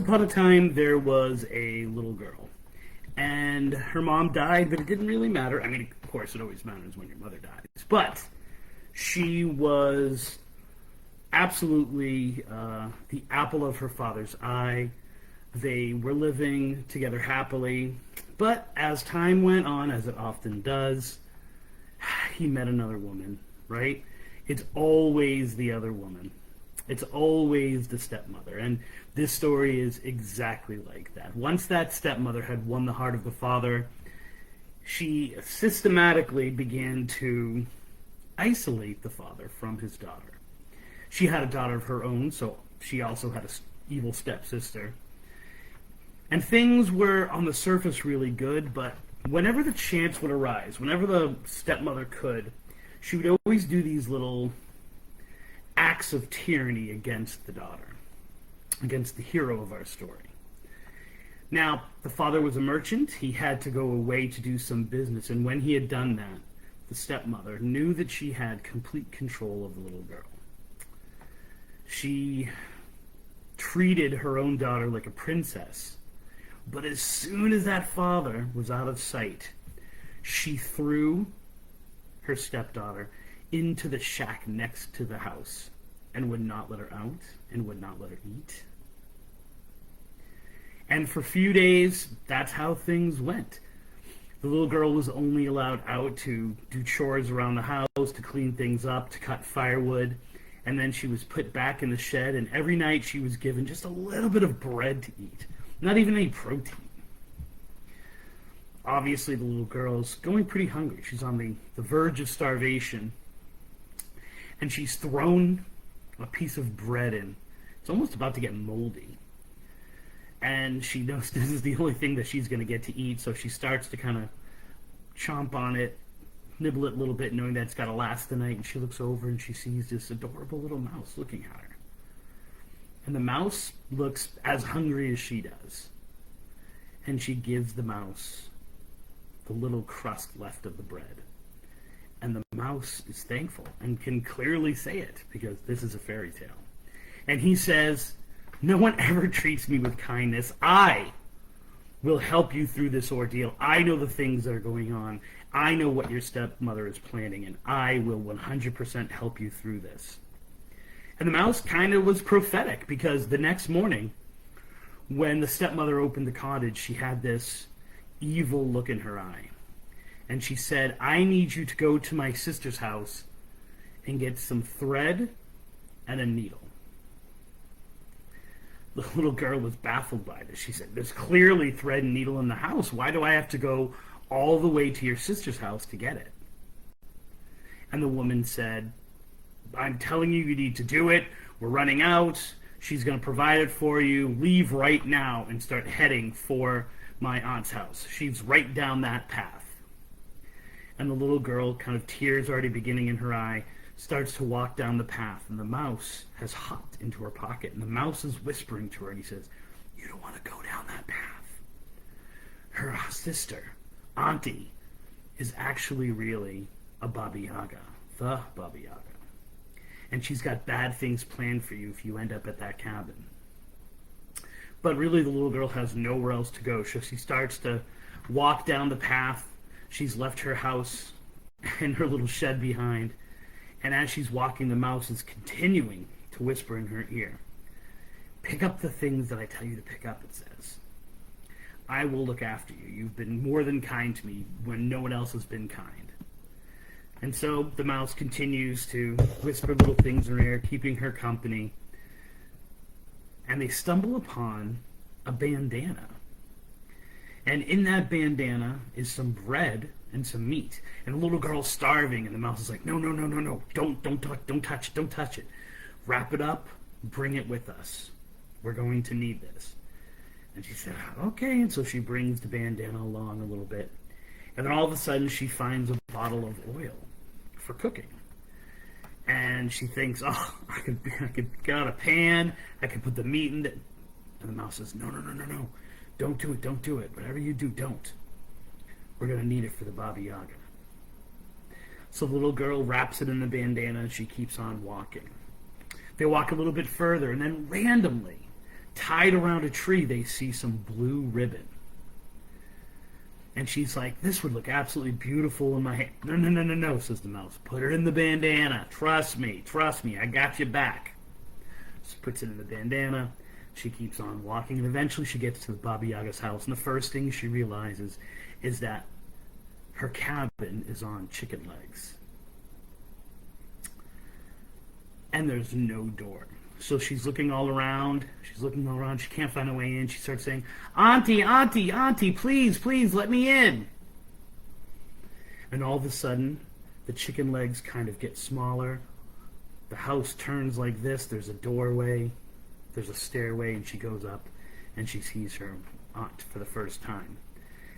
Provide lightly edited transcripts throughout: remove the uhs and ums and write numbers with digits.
upon a time, there was a little girl, and her mom died, but it didn't really matter. I mean, of course, it always matters when your mother dies, but she was absolutely the apple of her father's eye. They were living together happily, but as time went on, as it often does, he met another woman, right? It's always the other woman. It's always the stepmother. And this story is exactly like that. Once that stepmother had won the heart of the father, she systematically began to isolate the father from his daughter. She had a daughter of her own, so she also had an evil stepsister. And things were, on the surface, really good, but whenever the chance would arise, whenever the stepmother could, she would always do these little acts of tyranny against the daughter, against the hero of our story. Now, the father was a merchant. He had to go away to do some business, and when he had done that, the stepmother knew that she had complete control of the little girl. She treated her own daughter like a princess, but as soon as that father was out of sight, she threw her stepdaughter into the shack next to the house and would not let her out and would not let her eat. And for a few days, that's how things went. The little girl was only allowed out to do chores around the house, to clean things up, to cut firewood, and then she was put back in the shed, and every night she was given just a little bit of bread to eat, not even any protein. Obviously, the little girl's going pretty hungry. She's on the verge of starvation, and she's thrown a piece of bread in. It's almost about to get moldy. And she knows this is the only thing that she's going to get to eat, so she starts to kind of chomp on it, nibble it a little bit, knowing that it's got to last the night, and she looks over and she sees this adorable little mouse looking at her. And the mouse looks as hungry as she does. And she gives the mouse the little crust left of the bread. And the mouse is thankful and can clearly say it, because this is a fairy tale. And he says, "No one ever treats me with kindness. I will help you through this ordeal. I know the things that are going on. I know what your stepmother is planning, and I will 100% help you through this." And the mouse kind of was prophetic, because the next morning, when the stepmother opened the cottage, she had this evil look in her eye. And she said, "I need you to go to my sister's house and get some thread and a needle." The little girl was baffled by this. She said, "There's clearly thread and needle in the house. Why do I have to go all the way to your sister's house to get it?" And the woman said, "I'm telling you, you need to do it. We're running out. She's going to provide it for you. Leave right now and start heading for my aunt's house. She's right down that path." And the little girl, kind of tears already beginning in her eye, starts to walk down the path, and the mouse has hopped into her pocket, and the mouse is whispering to her, and he says, "You don't want to go down that path. Her sister, Auntie, is actually really a Baba Yaga, the Baba Yaga. And she's got bad things planned for you if you end up at that cabin." But really, the little girl has nowhere else to go, so she starts to walk down the path. She's left her house and her little shed behind, and as she's walking, the mouse is continuing to whisper in her ear. "Pick up the things that I tell you to pick up," it says. "I will look after you. You've been more than kind to me when no one else has been kind." And so the mouse continues to whisper little things in her ear, keeping her company. And they stumble upon a bandana. And in that bandana is some bread and some meat. And the little girl's starving, and the mouse is like, "No, no, no, no, no. Don't touch it, don't touch it. Wrap it up, bring it with us. We're going to need this." And she said, "Okay." And so she brings the bandana along a little bit. And then all of a sudden she finds a bottle of oil for cooking. And she thinks, "Oh, I could get out a pan, I could put the meat in it." And the mouse says, "No, no, no, no, no. Don't do it, don't do it. Whatever you do, don't. We're going to need it for the Baba Yaga." So the little girl wraps it in the bandana, and she keeps on walking. They walk a little bit further, and then randomly, tied around a tree, they see some blue ribbon. And she's like, this would look absolutely beautiful in my hair. No, no, no, no, no, says the mouse. Put it in the bandana. Trust me, I got you back. She puts it in the bandana. She keeps on walking, and eventually she gets to the Baba Yaga's house. And the first thing she realizes is that her cabin is on chicken legs. And there's no door. So she's looking all around. She can't find a way in. She starts saying, Auntie, Auntie, Auntie, please, please, let me in. And all of a sudden, the chicken legs kind of get smaller. The house turns like this. There's a doorway. There's a stairway, and she goes up, and she sees her aunt for the first time.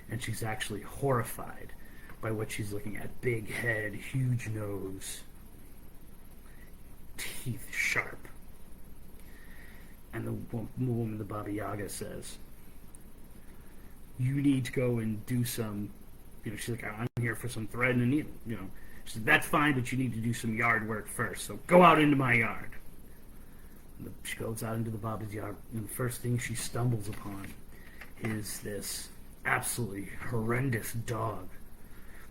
And she's actually horrified by what she's looking at. Big head, huge nose, teeth sharp. And the woman, the Baba Yaga, says, you need to go and do some, she's like, I'm here for some thread and a needle, She said, that's fine, but you need to do some yard work first, so go out into my yard. And she goes out into the Baba's yard, and the first thing she stumbles upon is this absolutely horrendous dog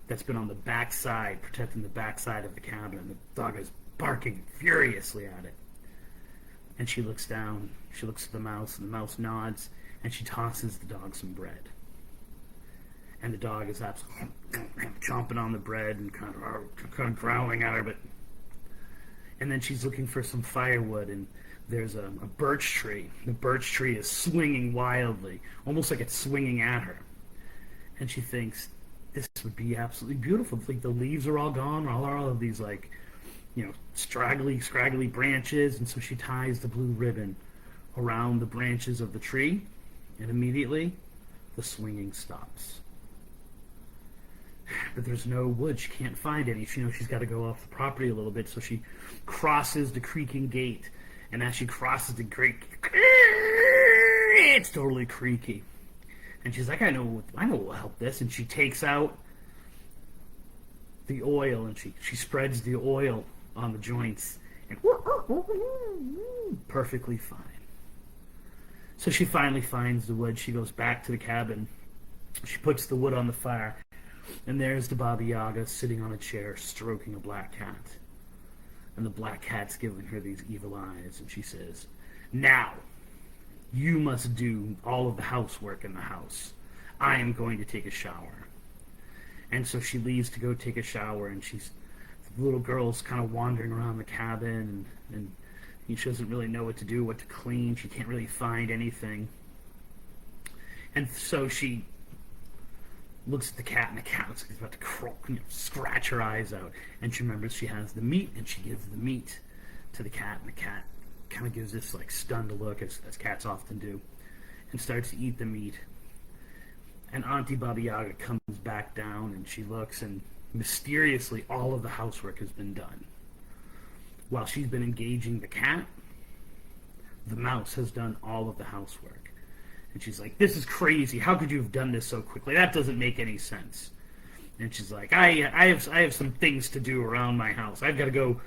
that's been on the backside, protecting the backside of the cabin, and the dog is barking furiously at it. And she looks down, she looks at the mouse, and the mouse nods, and she tosses the dog some bread. And the dog is absolutely chomping on the bread and kind of growling at her. And then she's looking for some firewood, and there's a birch tree. The birch tree is swinging wildly, almost like it's swinging at her. And she thinks, this would be absolutely beautiful. Like the leaves are all gone, all of these scraggly branches, and so she ties the blue ribbon around the branches of the tree, and immediately the swinging stops. But there's no wood. She can't find any. She's got to go off the property a little bit, so she crosses the creaking gate, and as she crosses the gate, it's totally creaky. And she's like, I know what will help this, and she takes out the oil, and she spreads the oil on the joints, and perfectly fine. So she finally finds the wood. She goes back to the cabin. She puts the wood on the fire, and there's the Baba Yaga sitting on a chair stroking a black cat. And the black cat's giving her these evil eyes, and she says, now, you must do all of the housework in the house. I am going to take a shower. And so she leaves to go take a shower, and the little girl's kind of wandering around the cabin, and she doesn't really know what to do, what to clean. She can't really find anything. And so she looks at the cat, and the cat looks like it's about to crawl, scratch her eyes out. And she remembers she has the meat, and she gives the meat to the cat, and the cat kind of gives this stunned look, as cats often do, and starts to eat the meat. And Auntie Baba Yaga comes back down, and she looks, and mysteriously all of the housework has been done. While she's been engaging the cat, the mouse has done all of the housework. And she's like, this is crazy. How could you have done this so quickly? That doesn't make any sense. And she's like, I have some things to do around my house. I've got to go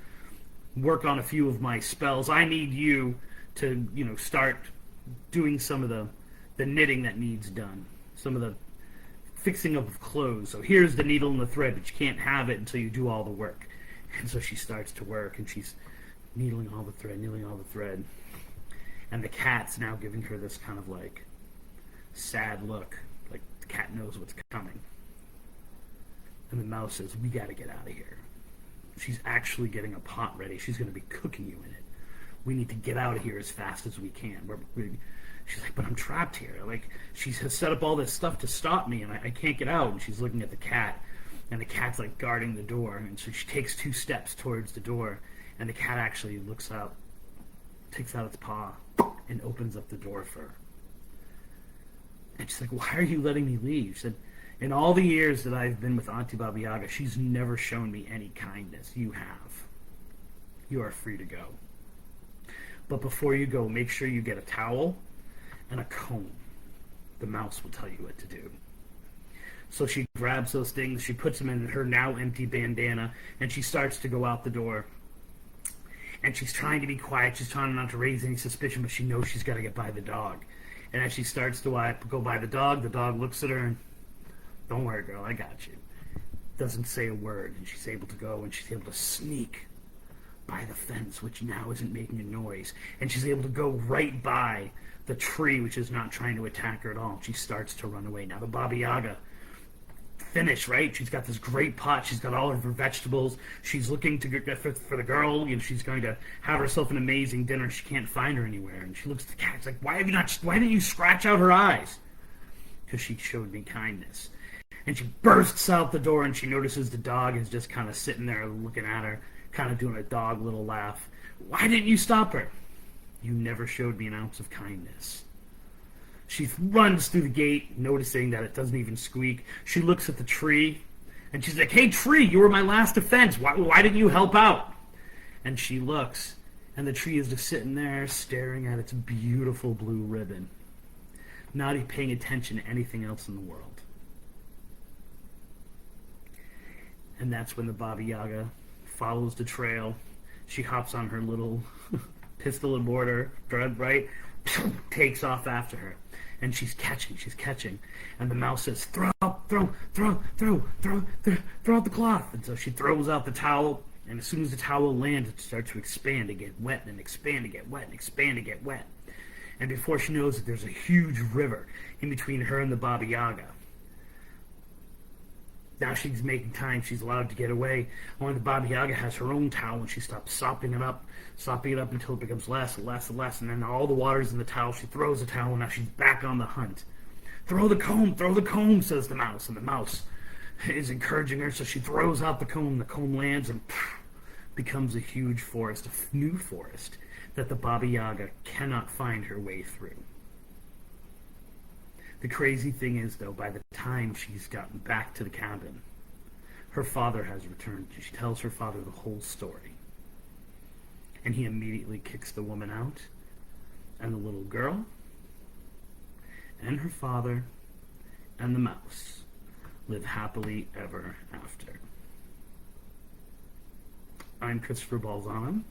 work on a few of my spells. I need you to, start doing some of the knitting that needs done. Some of the fixing up of clothes. So here's the needle and the thread, but you can't have it until you do all the work. And so she starts to work, and she's needling all the thread. And the cat's now giving her this kind of sad look, like the cat knows what's coming. And the mouse says, we got to get out of here. She's actually getting a pot ready. She's going to be cooking you in it. We need to get out of here as fast as we can. She's like, but I'm trapped here. She has set up all this stuff to stop me, and I can't get out. And she's looking at the cat, and the cat's guarding the door. And so she takes 2 steps towards the door, and the cat actually looks out, takes out its paw, and opens up the door for her. And she's like, why are you letting me leave? She said, in all the years that I've been with Auntie Baba Yaga, she's never shown me any kindness. You have. You are free to go. But before you go, make sure you get a towel and a comb. The mouse will tell you what to do. So she grabs those things, she puts them in her now empty bandana, and she starts to go out the door. And she's trying to be quiet. She's trying not to raise any suspicion, but she knows she's got to get by the dog. And as she starts to go by the dog looks at her and, don't worry, girl, I got you. Doesn't say a word, and she's able to go, and she's able to sneak by the fence, which now isn't making a noise. And she's able to go right by the tree, which is not trying to attack her at all. She starts to run away. Now the Baba Yaga finished, right? She's got this great pot. She's got all of her vegetables. She's looking to get for the girl. You know, she's going to have herself an amazing dinner. She can't find her anywhere, and she looks at the cat. It's like, why didn't you scratch out her eyes? Because she showed me kindness. And she bursts out the door, and she notices the dog is just kind of sitting there looking at her, kind of doing a dog little laugh. Why didn't you stop her? You never showed me an ounce of kindness. She runs through the gate, noticing that it doesn't even squeak. She looks at the tree, and she's like, hey, tree, you were my last defense. Why didn't you help out? And she looks, and the tree is just sitting there staring at its beautiful blue ribbon, not even paying attention to anything else in the world. And that's when the Baba Yaga follows the trail. She hops on her little pistol and mortar, right? Takes off after her. And she's catching. And the mouse says, throw out the cloth. And so she throws out the towel, and as soon as the towel lands, it starts to expand and get wet, and expand and get wet, and expand and get wet. And before she knows it, there's a huge river in between her and the Baba Yaga. Now she's making time. She's allowed to get away. Only the Baba Yaga has her own towel, and she stops sopping it up until it becomes less and less and less. And then all the water's in the towel. She throws the towel, and now she's back on the hunt. Throw the comb, says the mouse. And the mouse is encouraging her, so she throws out the comb. The comb lands and becomes a huge forest, a new forest that the Baba Yaga cannot find her way through. The crazy thing is, though, by the time she's gotten back to the cabin, her father has returned. She tells her father the whole story. And he immediately kicks the woman out, and the little girl, and her father, and the mouse live happily ever after. I'm Christopher Balzano,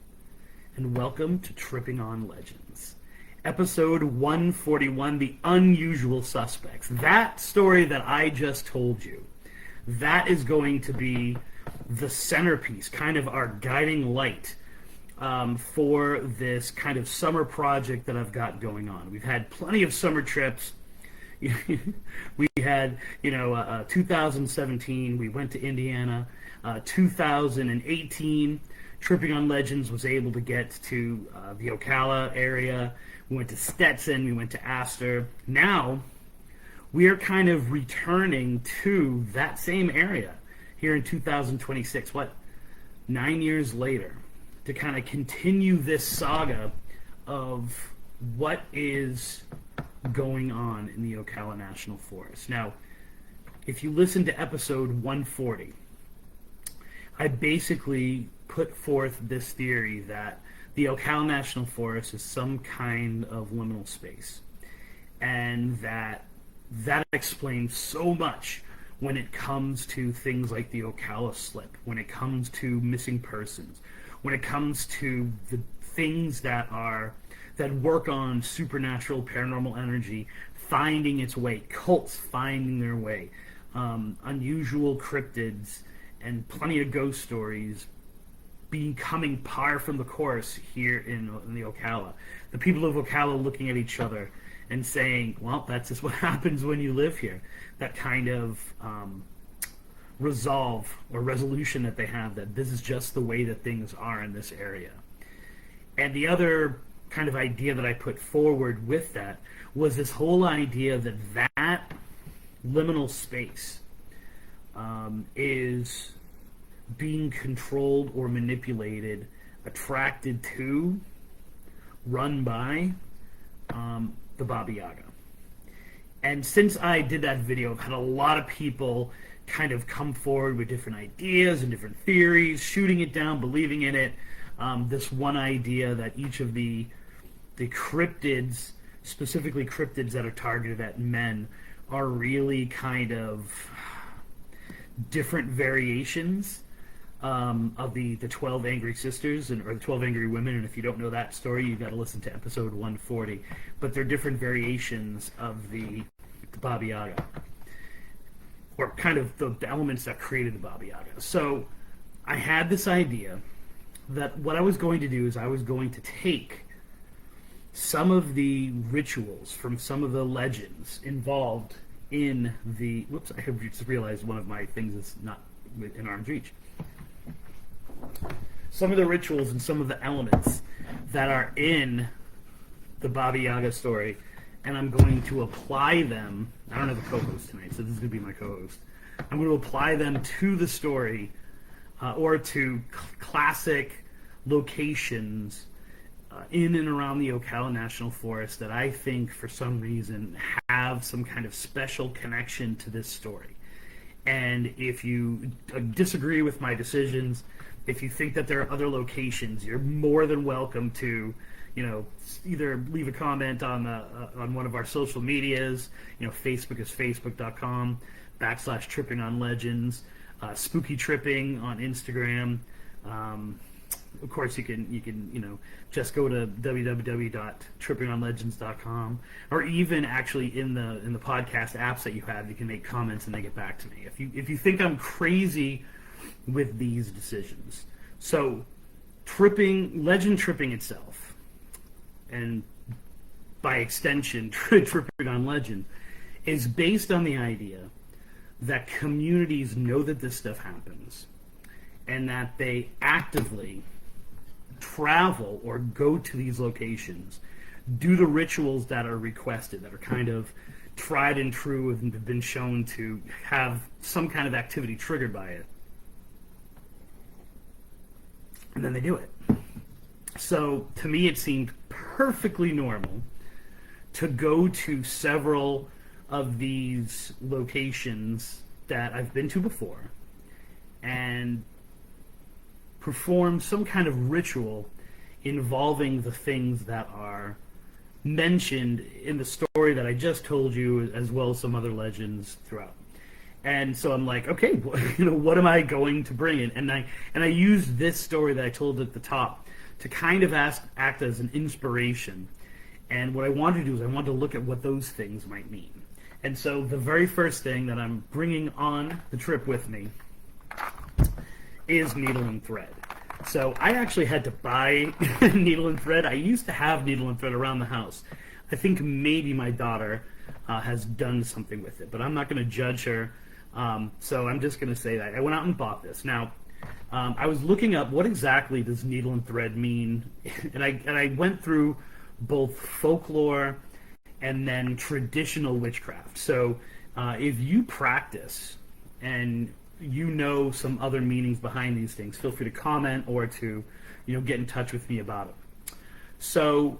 and welcome to Tripping on Legends. Episode 141, The Unusual Suspects. That story that I just told you, that is going to be the centerpiece, kind of our guiding light for this kind of summer project that I've got going on. We've had plenty of summer trips. We had, 2017, we went to Indiana. 2018, Tripping on Legends was able to get to the Ocala area. We went to Stetson, we went to Astor. Now, we are kind of returning to that same area here in 2026, 9 years later, to kind of continue this saga of what is going on in the Ocala National Forest. Now, if you listen to episode 140, I basically put forth this theory that the Ocala National Forest is some kind of liminal space, and that explains so much when it comes to things like the Ocala slip, when it comes to missing persons, when it comes to the things that work on supernatural paranormal energy finding its way, cults finding their way, unusual cryptids, and plenty of ghost stories becoming par from the course here in the Ocala. The people of Ocala looking at each other and saying, well, that's just what happens when you live here. That kind of resolve or resolution that they have, that this is just the way that things are in this area. And the other kind of idea that I put forward with that was this whole idea that liminal space is being controlled or manipulated, attracted to, run by the Baba Yaga. And since I did that video, I've had a lot of people kind of come forward with different ideas and different theories, shooting it down, believing in it. This one idea that each of the cryptids, specifically cryptids that are targeted at men, are really kind of different variations of the 12 Angry Sisters or the 12 Angry Women. And if you don't know that story, you've got to listen to episode 140. But they're different variations of the Baba Yaga, or kind of the elements that created the Baba Yaga. So I had this idea that what I was going to do is I was going to take some of the rituals from some of the legends involved in the... Whoops, I have just realized one of my things is not in arm's reach. Some of the rituals and some of the elements that are in the Baba Yaga story, and I'm going to apply them... I don't have a co-host tonight, so this is going to be my co-host. I'm going to apply them to the story, or to classic locations in and around the Ocala National Forest that I think, for some reason, have some kind of special connection to this story. And if you disagree with my decisions, if you think that there are other locations, you're more than welcome to, either leave a comment on one of our social medias. Facebook is facebook.com/trippingonlegends, spooky tripping on Instagram. Of course, you can just go to www.trippingonlegends.com, or even actually in the podcast apps that you have, you can make comments and they get back to me. If you think I'm crazy with these decisions, so legend tripping itself, and by extension, tripping on legend, is based on the idea that communities know that this stuff happens, and that they actively travel or go to these locations, do the rituals that are requested, that are kind of tried and true and have been shown to have some kind of activity triggered by it. And then they do it. So to me, it seemed perfectly normal to go to several of these locations that I've been to before and perform some kind of ritual involving the things that are mentioned in the story that I just told you, as well as some other legends throughout. And so I'm like, okay, what am I going to bring in? And I used this story that I told at the top to kind of act as an inspiration. And what I wanted to do is I wanted to look at what those things might mean. And so the very first thing that I'm bringing on the trip with me is needle and thread. So I actually had to buy needle and thread. I used to have needle and thread around the house. I think maybe my daughter has done something with it, but I'm not going to judge her. So I'm just going to say that I went out and bought this. Now, I was looking up what exactly does needle and thread mean, and I went through both folklore and then traditional witchcraft. So if you practice and some other meanings behind these things, feel free to comment or to get in touch with me about it. So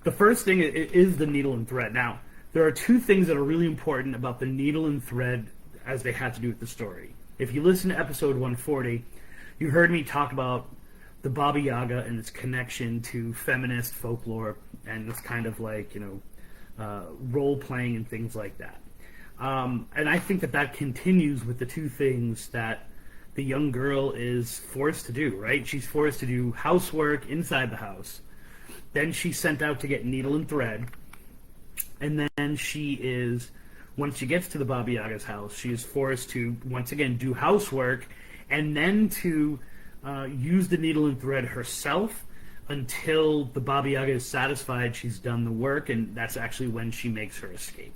the first thing is the needle and thread. Now, there are two things that are really important about the needle and thread as they have to do with the story. If you listen to episode 140, you heard me talk about the Baba Yaga and its connection to feminist folklore and this kind of like, role-playing and things like that. And I think that continues with the two things that the young girl is forced to do, right? She's forced to do housework inside the house. Then she's sent out to get needle and thread. And then once she gets to the Baba Yaga's house, she is forced to, once again, do housework and then to use the needle and thread herself until the Baba Yaga is satisfied she's done the work, and that's actually when she makes her escape.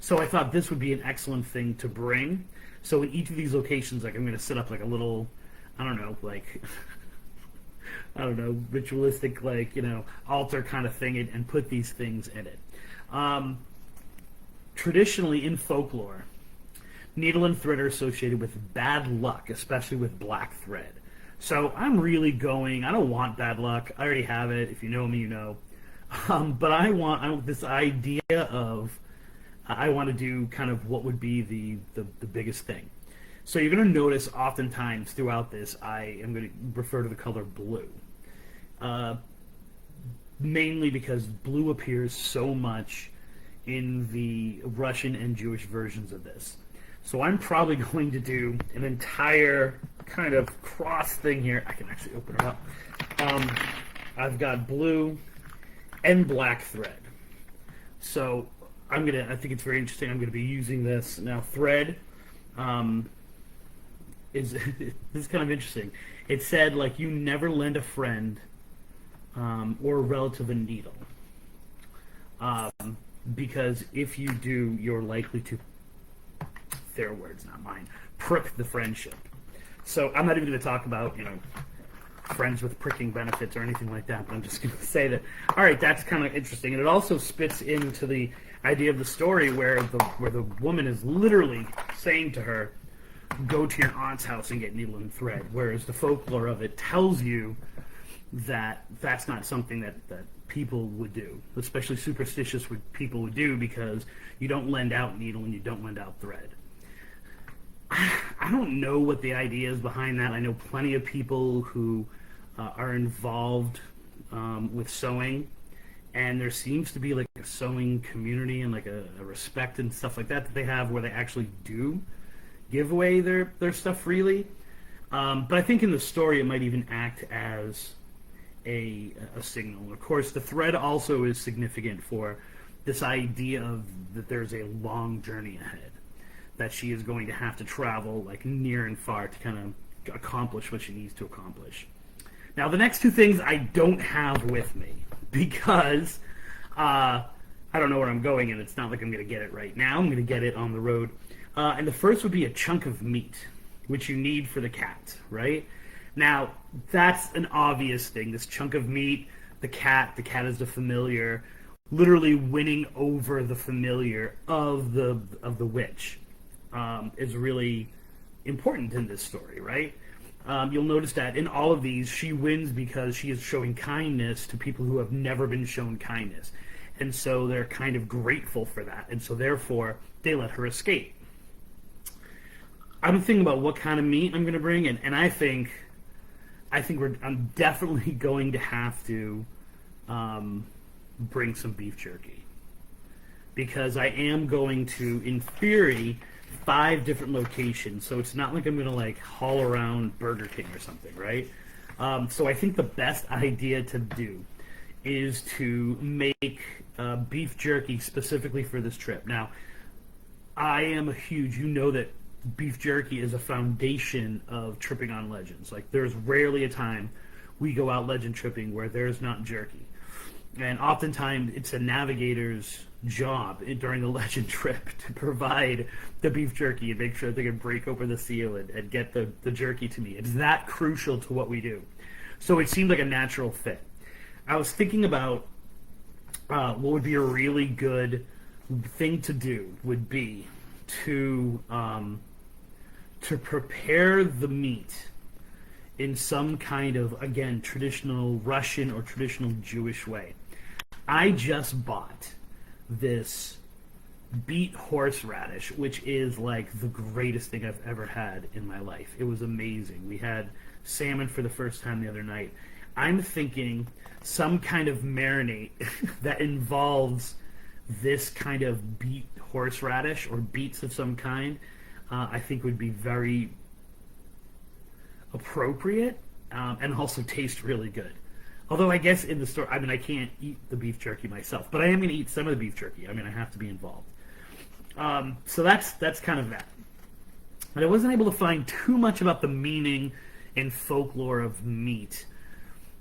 So I thought this would be an excellent thing to bring. So in each of these locations, like I'm going to set up like a little, ritualistic, altar kind of thing and put these things in it. Traditionally in folklore, needle and thread are associated with bad luck, especially with black thread. So I'm really I don't want bad luck. I already have it. If you know me, you know. But I want this idea of, I want to do kind of what would be the biggest thing. So you're going to notice oftentimes throughout this, I am going to refer to the color blue. Mainly because blue appears so much in the Russian and Jewish versions of this. So I'm probably going to do an entire kind of cross thing here. I can actually open it up. I've got blue and black thread. So I think it's very interesting. I'm gonna be using this now. Thread is this is kind of interesting. It said like you never lend a friend or a relative a needle, because if you do, you're likely to, their words, not mine, prick the friendship. So I'm not even going to talk about, friends with pricking benefits or anything like that, but I'm just going to say that, all right, that's kind of interesting. And it also spits into the idea of the story where the woman is literally saying to her, go to your aunt's house and get needle and thread, whereas the folklore of it tells you that that's not something that people would do, especially superstitious people would do, because you don't lend out needle and you don't lend out thread. I don't know what the idea is behind that. I know plenty of people who are involved with sewing, and there seems to be like a sewing community and like a respect and stuff like that they have, where they actually do give away their stuff freely. But I think in the story it might even act as a signal. Of course, the thread also is significant for this idea of that there's a long journey ahead, that she is going to have to travel like near and far to kind of accomplish what she needs to accomplish. Now, the next two things I don't have with me because I don't know where I'm going, and it's not like I'm going to get it right now. I'm going to get it on the road. And the first would be a chunk of meat, which you need for the cat, right? Now, that's an obvious thing. This chunk of meat, the cat is the familiar, literally winning over the familiar of the witch. Is really important in this story, right? You'll notice that in all of these, she wins because she is showing kindness to people who have never been shown kindness. And so they're kind of grateful for that. And so therefore, they let her escape. I'm thinking about what kind of meat I'm going to bring, and I think I'm definitely going to have to bring some beef jerky. Because I am going to, in theory, 5 different locations, so it's not like I'm going to like haul around Burger King or something, right? So I think the best idea to do is to make beef jerky specifically for this trip. Now, I am a huge, that beef jerky is a foundation of tripping on legends. Like, there's rarely a time we go out legend tripping where there's not jerky. And oftentimes it's a navigator's job during the legend trip to provide the beef jerky and make sure they can break open the seal and get the jerky to me. It's that crucial to what we do. So it seemed like a natural fit. I was thinking about what would be a really good thing to do would be to prepare the meat in some kind of, again, traditional Russian or traditional Jewish way. I just bought this beet horseradish, which is like the greatest thing I've ever had in my life. It was amazing. We had salmon for the first time the other night. I'm thinking some kind of marinade that involves this kind of beet horseradish or beets of some kind, I think would be very appropriate and also taste really good. Although I guess in the store, I can't eat the beef jerky myself, but I am going to eat some of the beef jerky. I have to be involved. So that's kind of that. But I wasn't able to find too much about the meaning and folklore of meat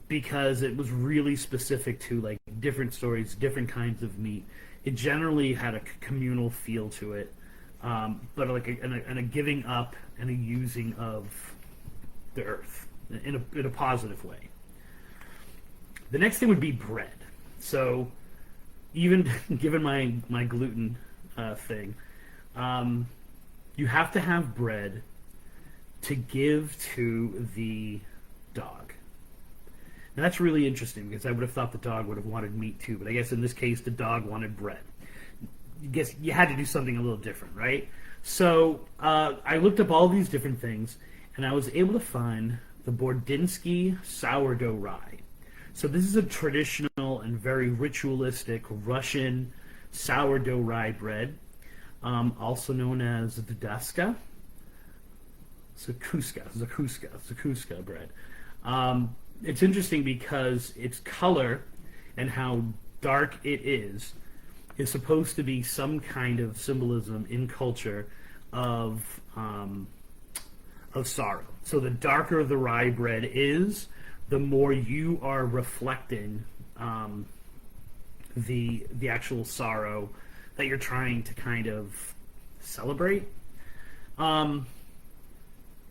because it was really specific to like different stories, different kinds of meat. It generally had a communal feel to it, but like a giving up and a using of the earth in a positive way. The next thing would be bread. So even given my gluten thing, you have to have bread to give to the dog. Now that's really interesting because I would have thought the dog would have wanted meat too, but I guess in this case the dog wanted bread. I guess you had to do something a little different, right? So I looked up all these different things, and I was able to find the Bordinsky sourdough rye. So this is a traditional and very ritualistic Russian sourdough rye bread. also known as Vdaska, Zakuska bread. It's interesting because its color and how dark it is supposed to be some kind of symbolism in culture of sorrow. So the darker the rye bread is, the more you are reflecting the actual sorrow that you're trying to kind of celebrate.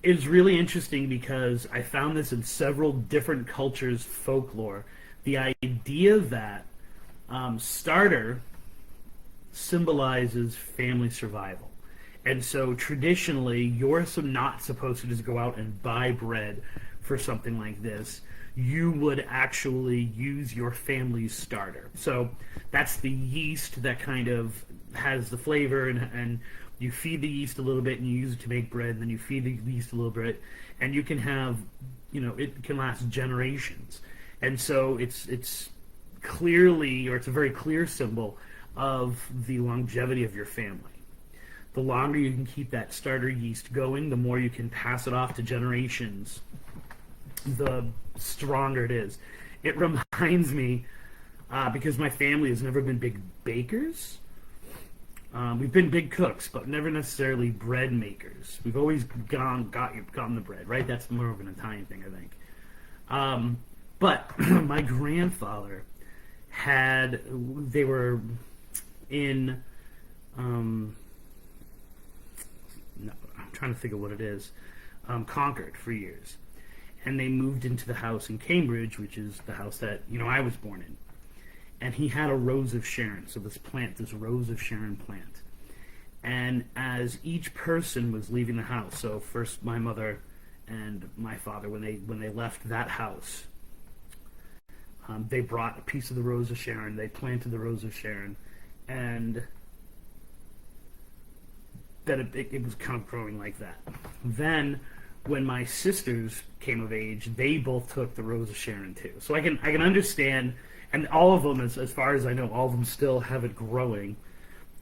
It's really interesting because I found this in several different cultures' folklore. The idea that starter symbolizes family survival. And so traditionally, you're not supposed to just go out and buy bread for something like this. You would actually use your family's starter. So that's the yeast that kind of has the flavor, and you feed the yeast a little bit and you use it to make bread, and then you feed the yeast a little bit, and you can have, it can last generations. And so it's clearly, or it's a very clear symbol of the longevity of your family. The longer you can keep that starter yeast going, the more you can pass it off to generations, the stronger it is. It reminds me, because my family has never been big bakers. We've been big cooks, but never necessarily bread makers. We've always gotten the bread, right? That's more of an Italian thing, I think. But my grandfather they were in, no, I'm trying to think of what it is, Concord for years. And they moved into the house in Cambridge, which is the house that, I was born in. And he had a Rose of Sharon, so this Rose of Sharon plant. And as each person was leaving the house, so first my mother and my father, when they left that house, they brought a piece of the Rose of Sharon, they planted the Rose of Sharon, and that it was kind of growing like that. Then, when my sisters came of age, they both took the Rose of Sharon too. So I can understand, and all of them, as far as I know, all of them still have it growing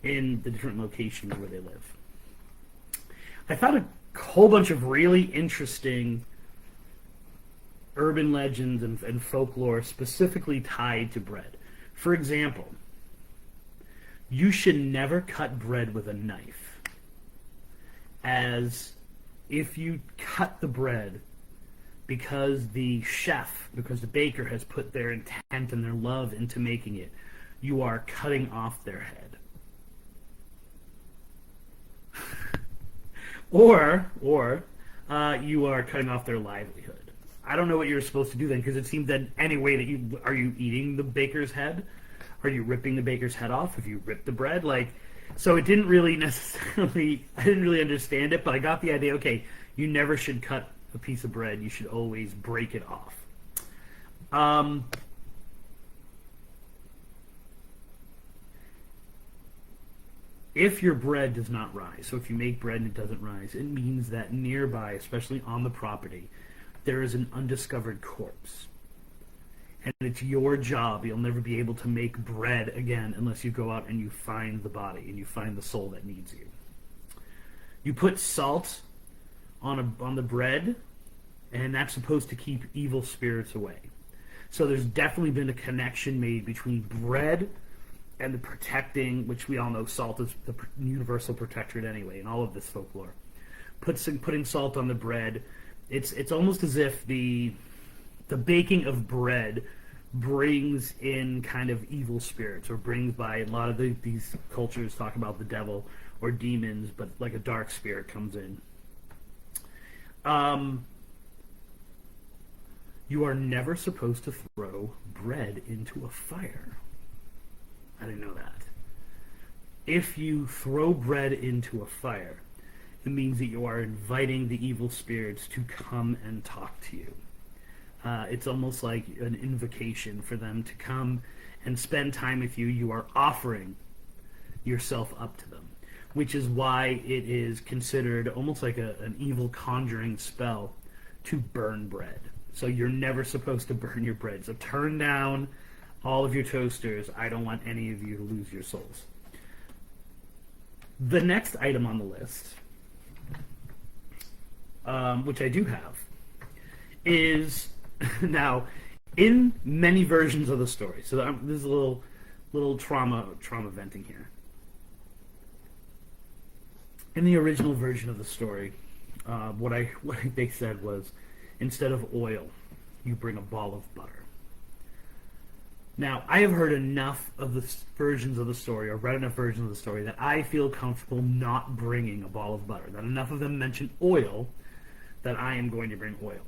in the different locations where they live. I found a whole bunch of really interesting urban legends and folklore specifically tied to bread. For example, you should never cut bread with a knife, as if you cut the bread because the baker has put their intent and their love into making it, you are cutting off their head. or you are cutting off their livelihood. I don't know what you're supposed to do then, because it seems that any way that are you eating the baker's head? Are you ripping the baker's head off if you rip the bread? So it didn't really necessarily, I didn't really understand it, but I got the idea, okay, you never should cut a piece of bread, you should always break it off. If your bread does not rise, so if you make bread and it doesn't rise, it means that nearby, especially on the property, there is an undiscovered corpse. And it's your job. You'll never be able to make bread again unless you go out and you find the body and you find the soul that needs you. You put salt on the bread, and that's supposed to keep evil spirits away. So there's definitely been a connection made between bread and the protecting, which we all know salt is the universal protectorate anyway in all of this folklore. Putting salt on the bread, it's almost as if the baking of bread brings in kind of evil spirits, or brings by, a lot of these cultures talk about the devil or demons, but like a dark spirit comes in. You are never supposed to throw bread into a fire. I didn't know that. If you throw bread into a fire, it means that you are inviting the evil spirits to come and talk to you. It's almost like an invocation for them to come and spend time with you. You are offering yourself up to them, which is why it is considered almost like an evil conjuring spell to burn bread. So you're never supposed to burn your bread. So turn down all of your toasters. I don't want any of you to lose your souls. The next item on the list, which I do have, is now in many versions of the story. So this is a little trauma venting here. In the original version of the story, what they said was, instead of oil, you bring a ball of butter. Now, I have heard enough of the versions of the story, or read enough versions of the story, that I feel comfortable not bringing a ball of butter. That enough of them mention oil, that I am going to bring oil.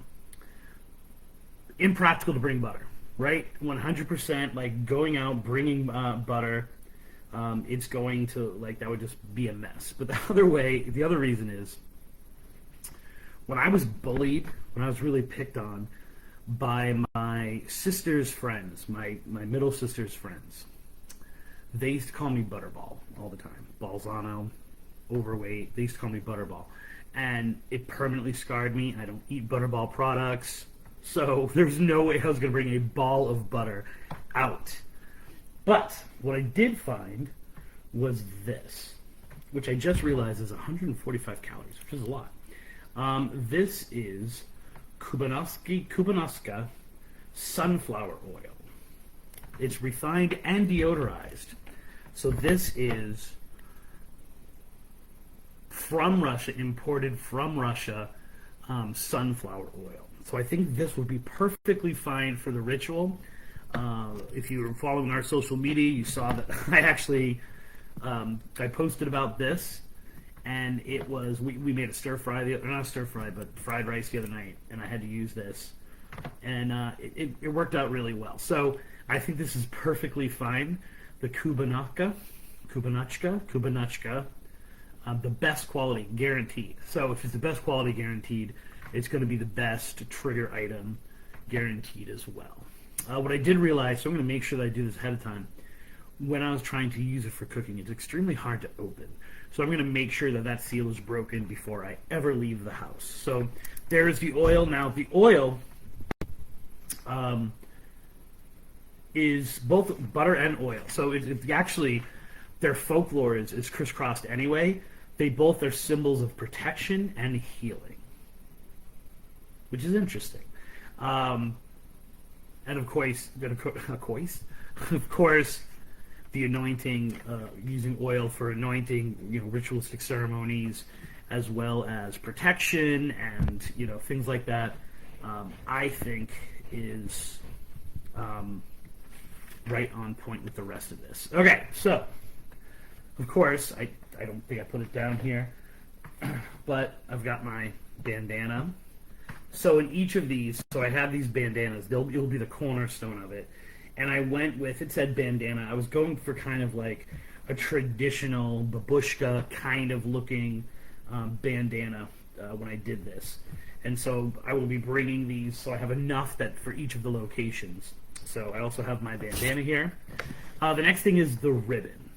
Impractical to bring butter, right? 100%, like, going out, bringing butter, it's going to, like, that would just be a mess. But the other reason is, when I was bullied, when I was really picked on by my sister's friends, my middle sister's friends, they used to call me Butterball all the time. Balzano, overweight, they used to call me Butterball. And it permanently scarred me. I don't eat Butterball products, so there's no way I was going to bring a ball of butter out. But what I did find was this, which I just realized is 145 calories, which is a lot. This is Kubanoska sunflower oil. It's refined and deodorized. So this is from Russia, imported from Russia, sunflower oil. So I think this would be perfectly fine for the ritual. If you were following our social media, you saw that I actually I posted about this, and it was we made a stir fry, not stir fry, but fried rice the other night, and I had to use this, and it worked out really well. So I think this is perfectly fine. The Kubanachka, the best quality guaranteed. So if it's the best quality guaranteed, it's going to be the best trigger item guaranteed as well. What I did realize, so I'm going to make sure that I do this ahead of time, when I was trying to use it for cooking, it's extremely hard to open. So I'm going to make sure that that seal is broken before I ever leave the house. So there's the oil. Now the oil is both butter and oil. So it actually, their folklore is crisscrossed anyway. They both are symbols of protection and healing, which is interesting. And of course, the anointing, using oil for anointing, ritualistic ceremonies, as well as protection and things like that. I think is right on point with the rest of this. Okay, so of course I don't think I put it down here, but I've got my bandana. So in each of these, so I have these bandanas. It'll be the cornerstone of it. And I went with, it said bandana. I was going for kind of like a traditional babushka kind of looking bandana when I did this. And so I will be bringing these, so I have enough that for each of the locations. So I also have my bandana here. The next thing is the ribbon.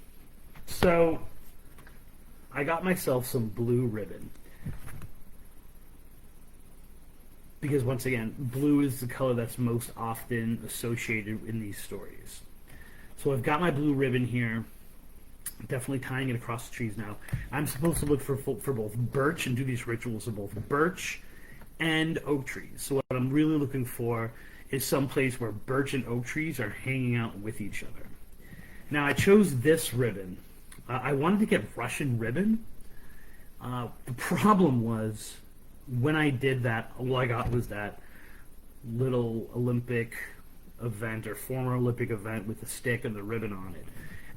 So I got myself some blue ribbon. Because once again, blue is the color that's most often associated in these stories. So I've got my blue ribbon here, definitely tying it across the trees now. I'm supposed to look for both birch and do these rituals of both birch and oak trees. So what I'm really looking for is some place where birch and oak trees are hanging out with each other. Now I chose this ribbon. I wanted to get Russian ribbon. The problem was, when I did that, all I got was that little Olympic event or former Olympic event with the stick and the ribbon on it.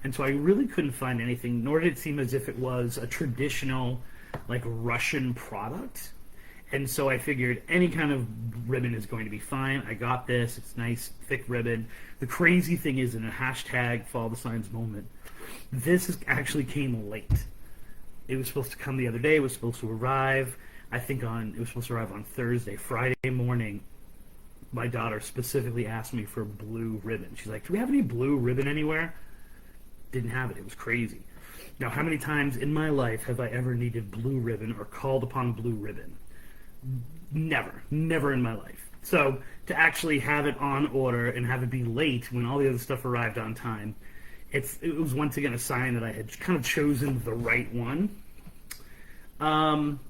And so I really couldn't find anything, nor did it seem as if it was a traditional, like, Russian product. And so I figured any kind of ribbon is going to be fine. I got this. It's nice, thick ribbon. The crazy thing is, in a hashtag Follow the Signs moment, this actually came late. It was supposed to come the other day. It was supposed to arrive. I think it was supposed to arrive on Thursday. Friday morning, my daughter specifically asked me for blue ribbon. She's like, do we have any blue ribbon anywhere? Didn't have it. It was crazy. Now, how many times in my life have I ever needed blue ribbon or called upon blue ribbon? Never in my life. So to actually have it on order and have it be late when all the other stuff arrived on time it was once again a sign that I had kind of chosen the right one. Um,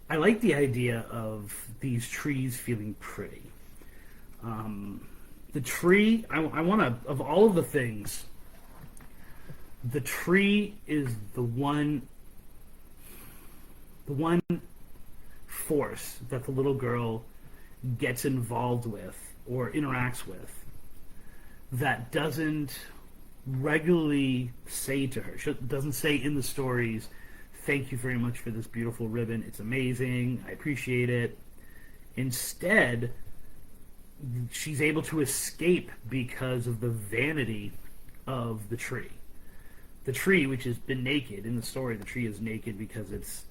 I like the idea of these trees feeling pretty. The tree, I want to, of all of the things, the tree is the one force that the little girl gets involved with or interacts with that doesn't regularly say to her, doesn't say in the stories, thank you very much for this beautiful ribbon, it's amazing, I appreciate it. Instead, she's able to escape because of the vanity of the tree. The tree, which has been naked in the story, the tree is naked because it's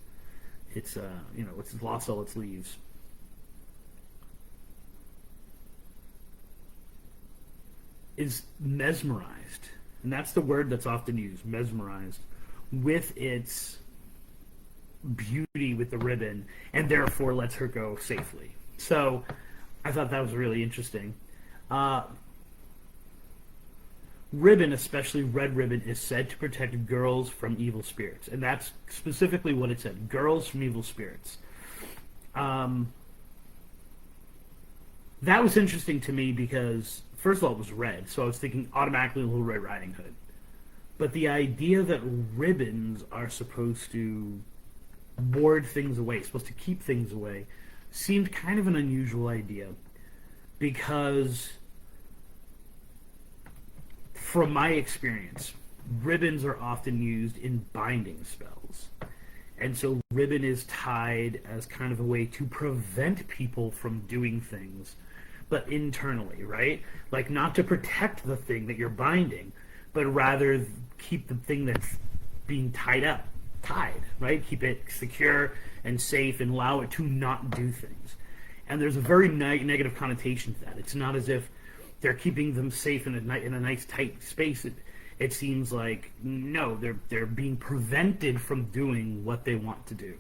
lost all its leaves. Is mesmerized, and that's the word that's often used, mesmerized, with its beauty with the ribbon, and therefore lets her go safely. So I thought that was really interesting. Ribbon, especially red ribbon, is said to protect girls from evil spirits, and that's specifically what it said, girls from evil spirits. That was interesting to me because, first of all, it was red, so I was thinking automatically Little Red Riding Hood. But the idea that ribbons are supposed to ward things away, supposed to keep things away, seemed kind of an unusual idea because, from my experience, ribbons are often used in binding spells. And so ribbon is tied as kind of a way to prevent people from doing things, but internally, right? Like, not to protect the thing that you're binding, but rather keep the thing that's being tied, right? Keep it secure and safe and allow it to not do things. And there's a very negative connotation to that. It's not as if they're keeping them safe in a nice tight space. It seems like, no, they're being prevented from doing what they want to do.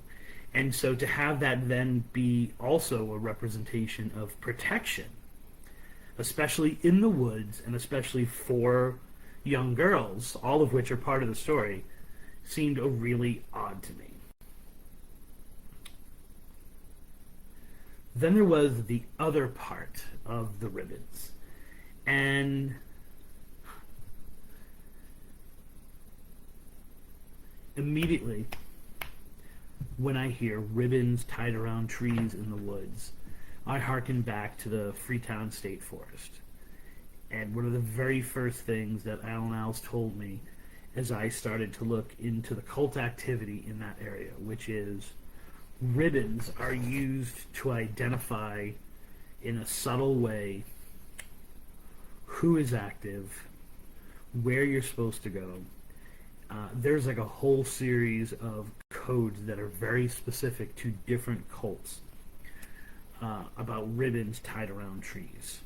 And so to have that then be also a representation of protection, especially in the woods and especially for young girls, all of which are part of the story, seemed really odd to me. Then there was the other part of the ribbons. And immediately, when I hear ribbons tied around trees in the woods, I hearken back to the Freetown State Forest. And one of the very first things that Alan Alls told me as I started to look into the cult activity in that area, which is ribbons are used to identify in a subtle way who is active, where you're supposed to go. There's like a whole series of codes that are very specific to different cults about ribbons tied around trees.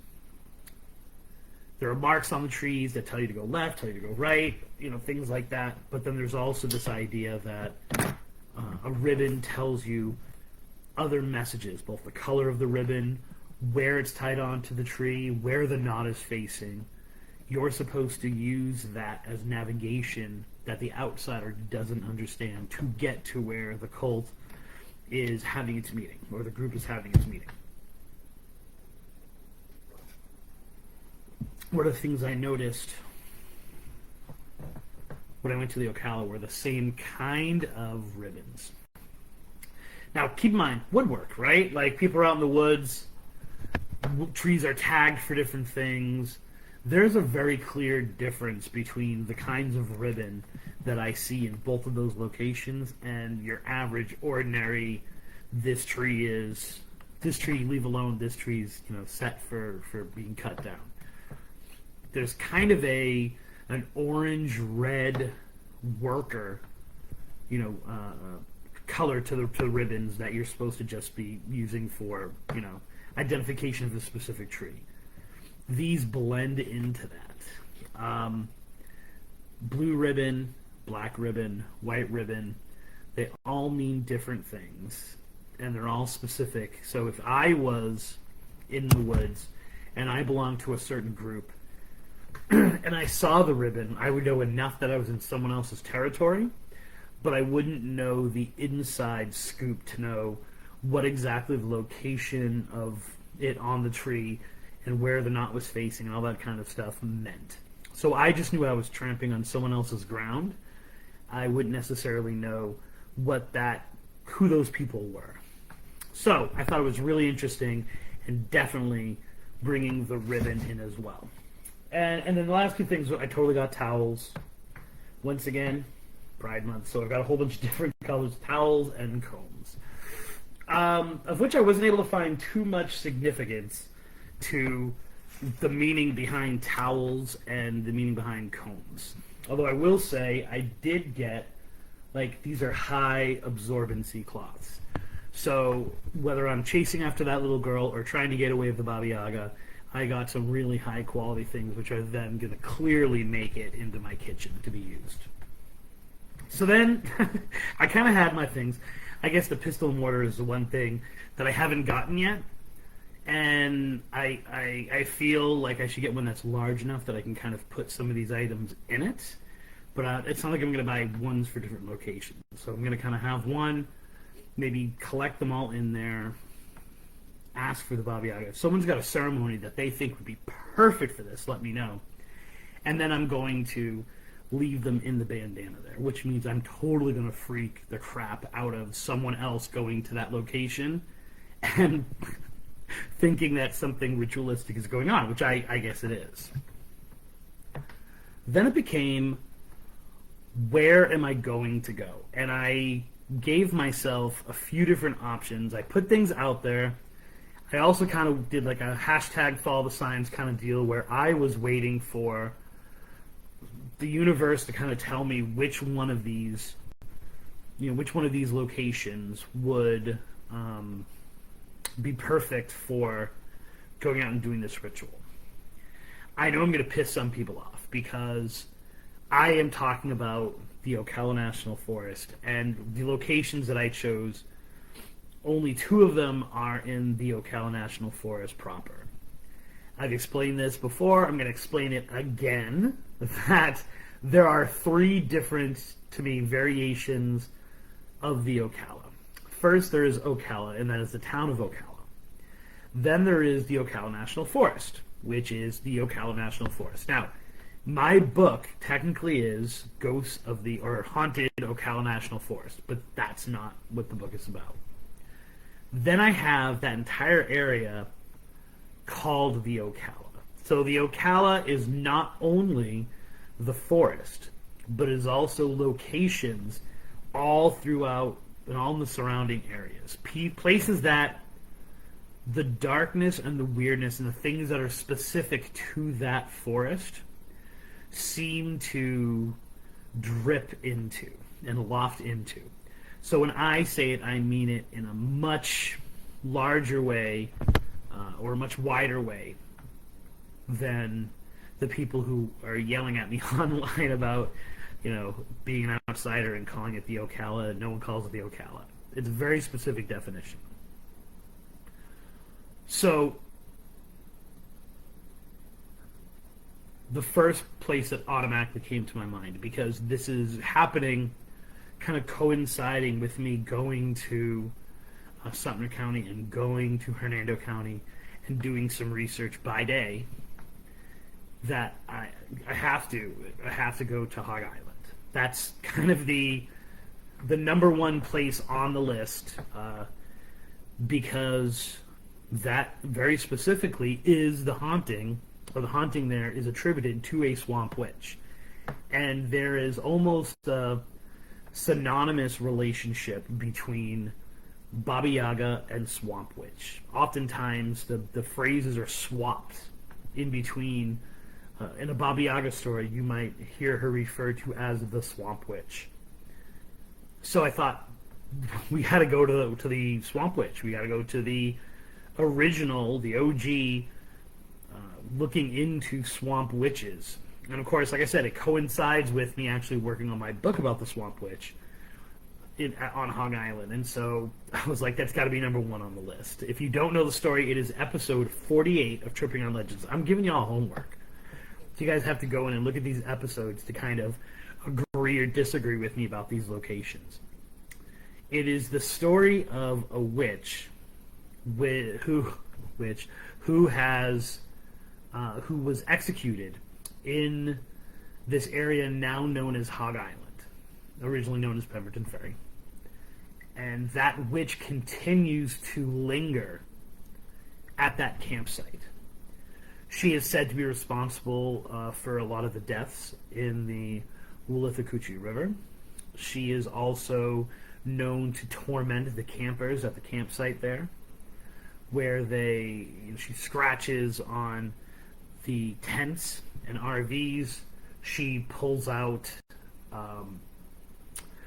There are marks on the trees that tell you to go left, tell you to go right, things like that. But then there's also this idea that a ribbon tells you other messages, both the color of the ribbon, where it's tied onto the tree, where the knot is facing. You're supposed to use that as navigation that the outsider doesn't understand to get to where the cult is having its meeting, or the group is having its meeting. One of the things I noticed when I went to the Ocala were the same kind of ribbons. Now, keep in mind, woodwork, right? Like, people are out in the woods, trees are tagged for different things. There's a very clear difference between the kinds of ribbon that I see in both of those locations and your average, ordinary, this tree, leave alone, this tree's, set for being cut down. There's kind of an orange-red worker, color to the ribbons that you're supposed to just be using for, identification of the specific tree. These blend into that. Blue ribbon, black ribbon, white ribbon, they all mean different things, and they're all specific. So if I was in the woods and I belonged to a certain group, and I saw the ribbon, I would know enough that I was in someone else's territory, but I wouldn't know the inside scoop to know what exactly the location of it on the tree and where the knot was facing and all that kind of stuff meant. So I just knew I was tramping on someone else's ground. I wouldn't necessarily know who those people were. So I thought it was really interesting and definitely bringing the ribbon in as well. And then the last two things, I totally got towels. Once again, Pride Month, so I've got a whole bunch of different colors, towels and combs. Of which I wasn't able to find too much significance to the meaning behind towels and the meaning behind combs. Although I will say, I did get, these are high absorbency cloths. So whether I'm chasing after that little girl or trying to get away with the Baba Yaga, I got some really high quality things which are then going to clearly make it into my kitchen to be used. So then I kind of had my things. I guess the pistol and mortar is the one thing that I haven't gotten yet. And I feel like I should get one that's large enough that I can kind of put some of these items in it. But it's not like I'm going to buy ones for different locations. So I'm going to kind of have one, maybe collect them all in there, ask for the Baba Yaga. If someone's got a ceremony that they think would be perfect for this, let me know. And then I'm going to leave them in the bandana there, which means I'm totally going to freak the crap out of someone else going to that location and thinking that something ritualistic is going on, which I guess it is. Then it became, where am I going to go? And I gave myself a few different options. I put things out there. I also kind of did like a hashtag follow the signs kind of deal where I was waiting for the universe to kind of tell me which one of these locations would be perfect for going out and doing this ritual. I know I'm going to piss some people off because I am talking about the Ocala National Forest, and the locations that I chose, only 2 of them are in the Ocala National Forest proper. I've explained this before, I'm going to explain it again, that there are 3 different, to me, variations of the Ocala. First, there is Ocala, and that is the town of Ocala. Then there is the Ocala National Forest, which is the Ocala National Forest. Now, my book technically is Ghosts of the, or Haunted Ocala National Forest, but that's not what the book is about. Then I have that entire area called the Ocala. So the Ocala is not only the forest, but is also locations all throughout and all in the surrounding areas. Places that the darkness and the weirdness and the things that are specific to that forest seem to drip into and loft into. So when I say it, I mean it in a much larger way or a much wider way than the people who are yelling at me online about, being an outsider and calling it the Ocala, and no one calls it the Ocala. It's a very specific definition. So the first place that automatically came to my mind, because this is happening kind of coinciding with me going to Sumter County and going to Hernando County and doing some research by day, that I have to go to Hog Island. That's kind of the number one place on the list, because that very specifically is the haunting, or the haunting there is attributed to a swamp witch. And there is almost a synonymous relationship between Baba Yaga and swamp witch. Oftentimes the phrases are swapped in between. In a Baba Yaga story, you might hear her referred to as the swamp witch. So I thought, we got to go to the swamp witch. We got to go to the original, the OG, looking into swamp witches. And of course, like I said, it coincides with me actually working on my book about the swamp witch on Hog Island. And so I was like, that's got to be number 1 on the list. If you don't know the story, it is episode 48 of Tripping on Legends. I'm giving y'all homework. So you guys have to go in and look at these episodes to kind of agree or disagree with me about these locations. It is the story of a witch who was executed in this area now known as Hog Island, originally known as Pemberton Ferry. And that witch continues to linger at that campsite. She is said to be responsible for a lot of the deaths in the Wulithakuchi River. She is also known to torment the campers at the campsite there, where she scratches on the tents and RVs. She pulls out,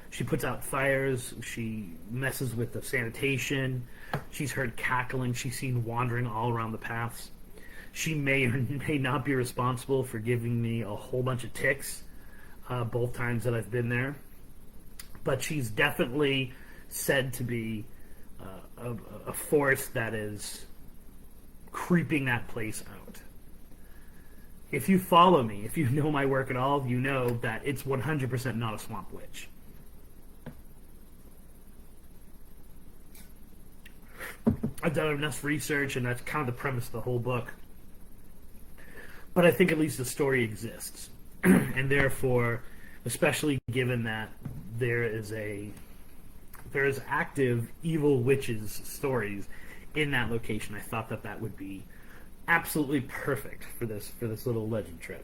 she puts out fires. She messes with the sanitation. She's heard cackling. She's seen wandering all around the paths. She may or may not be responsible for giving me a whole bunch of ticks both times that I've been there. But she's definitely said to be a force that is creeping that place out. If you follow me, if you know my work at all, you know that it's 100% not a swamp witch. I've done enough research, and that's kind of the premise of the whole book. But I think at least the story exists. And therefore, especially given that there is active evil witches stories in that location, I thought that would be absolutely perfect for this little legend trip.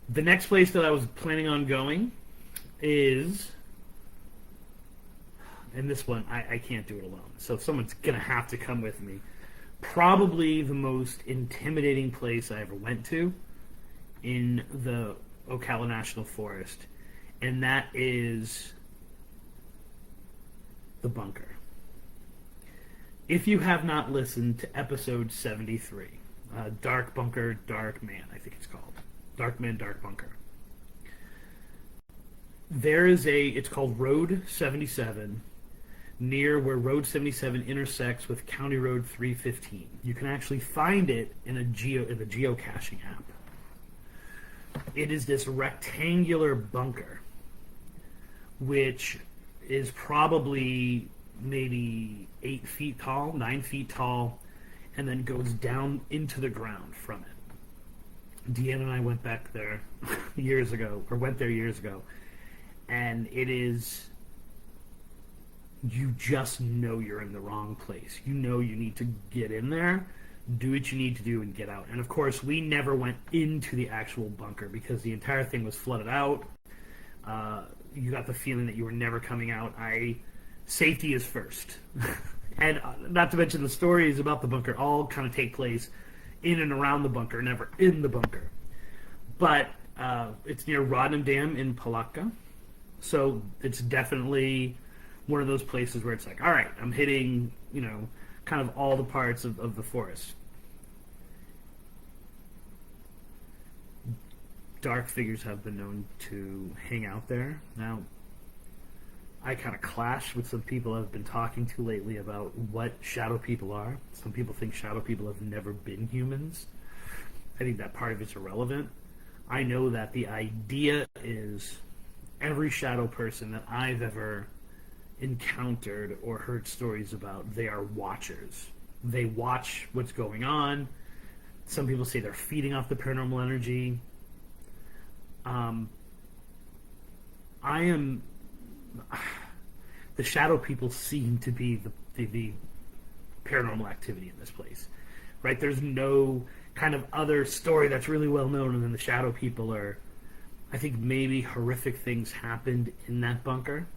The next place that I was planning on going is, and this one I can't do it alone, so someone's gonna have to come with me. Probably the most intimidating place I ever went to in the Ocala National Forest, and that is the bunker. If you have not listened to episode 73, Dark Bunker, Dark Man, I think it's called. Dark Man, Dark Bunker. It's called Road 77, near where Road 77 intersects with County Road 315. You can actually find it in the geocaching app. It is this rectangular bunker, which is probably maybe 8 feet tall, 9 feet tall, and then goes down into the ground from it. Deanna and I went back there years ago, and it is, you just know you're in the wrong place. You know you need to get in there, do what you need to do, and get out. And of course, we never went into the actual bunker because the entire thing was flooded out. You got the feeling that you were never coming out. Safety is first. And not to mention the stories about the bunker all kind of take place in and around the bunker, never in the bunker. But it's near Rodnam Dam in Palatka. So it's definitely one of those places where it's like, all right, I'm hitting, kind of all the parts of the forest. Dark figures have been known to hang out there. Now, I kind of clash with some people I've been talking to lately about what shadow people are. Some people think shadow people have never been humans. I think that part of it's irrelevant. I know that the idea is every shadow person that I've ever encountered or heard stories about, they are watchers. They watch what's going on. Some people say they're feeding off the paranormal energy. The shadow people seem to be the paranormal activity in this place, right? There's no kind of other story that's really well known, and then the shadow people are, I think maybe horrific things happened in that bunker.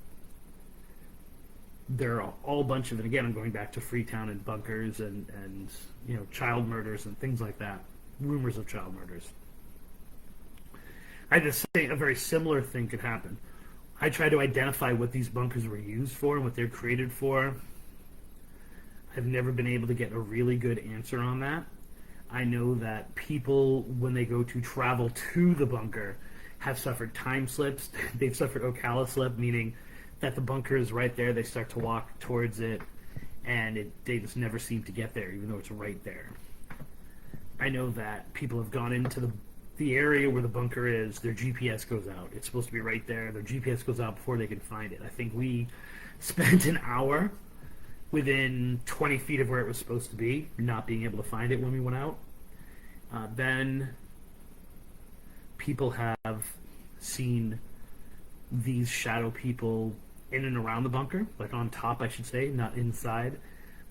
There are all bunch of, and again, I'm going back to Freetown and bunkers and child murders and things like that. Rumors of child murders. I just say a very similar thing could happen. I try to identify what these bunkers were used for and what they're created for. I've never been able to get a really good answer on that. I know that people, when they go to travel to the bunker, have suffered time slips. They've suffered Ocala slip, meaning that the bunker is right there. They start to walk towards it, and they just never seem to get there, even though it's right there. I know that people have gone into the area where the bunker is, their GPS goes out. It's supposed to be right there. Their GPS goes out before they can find it. I think we spent an hour within 20 feet of where it was supposed to be, not being able to find it when we went out. Then people have seen these shadow people in and around the bunker, like on top, I should say, not inside,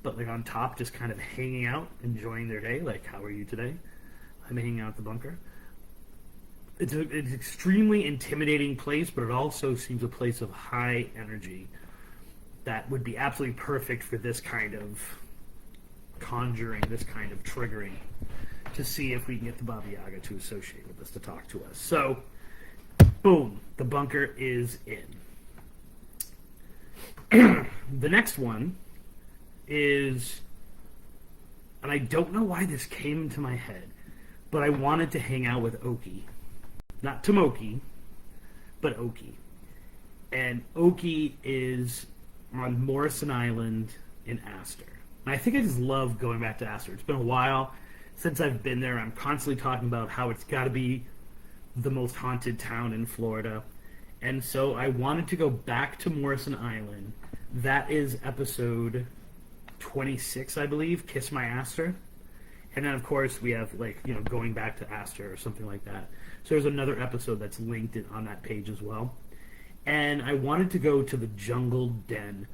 but like on top, just kind of hanging out, enjoying their day. Like, how are you today? I'm hanging out at the bunker. It's an extremely intimidating place, but it also seems a place of high energy that would be absolutely perfect for this kind of conjuring, this kind of triggering, to see if we can get the Baba Yaga to associate with us, to talk to us. So, boom, the bunker is in. The next one is, and I don't know why this came into my head, but I wanted to hang out with Oki. Not Tomoki, but Oki. And Oki is on Morrison Island in Astor. And I think I just love going back to Astor. It's been a while since I've been there. I'm constantly talking about how it's got to be the most haunted town in Florida. And so I wanted to go back to Morrison Island. That is episode 26, I believe, Kiss My Astor. And then, of course, we have, like, you know, going back to Astor or something like that. So there's another episode that's linked on that page as well. And I wanted to go to the Jungle Den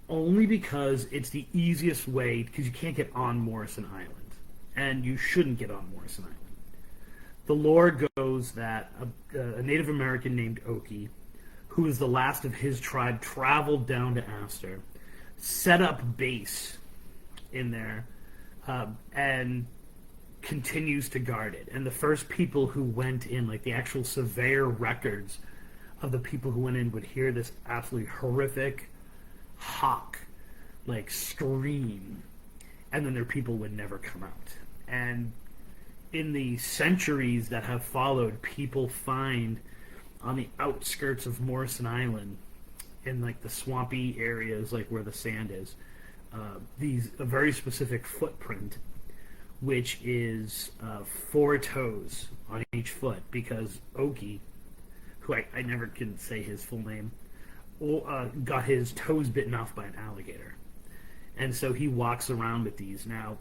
only because it's the easiest way, because you can't get on Morrison Island. And you shouldn't get on Morrison Island. The lore goes that a Native American named Oki, who is the last of his tribe, traveled down to Astor, set up base in there, and continues to guard it. And the first people who went in, like the actual surveyor records of the people who went in, would hear this absolutely horrific hawk, like, scream, and then their people would never come out. And in the centuries that have followed, people find on the outskirts of Morrison Island, in like the swampy areas, like where the sand is, a very specific footprint, which is 4 toes on each foot, because Oki, who I never can say his full name, got his toes bitten off by an alligator. And so he walks around with these. Now,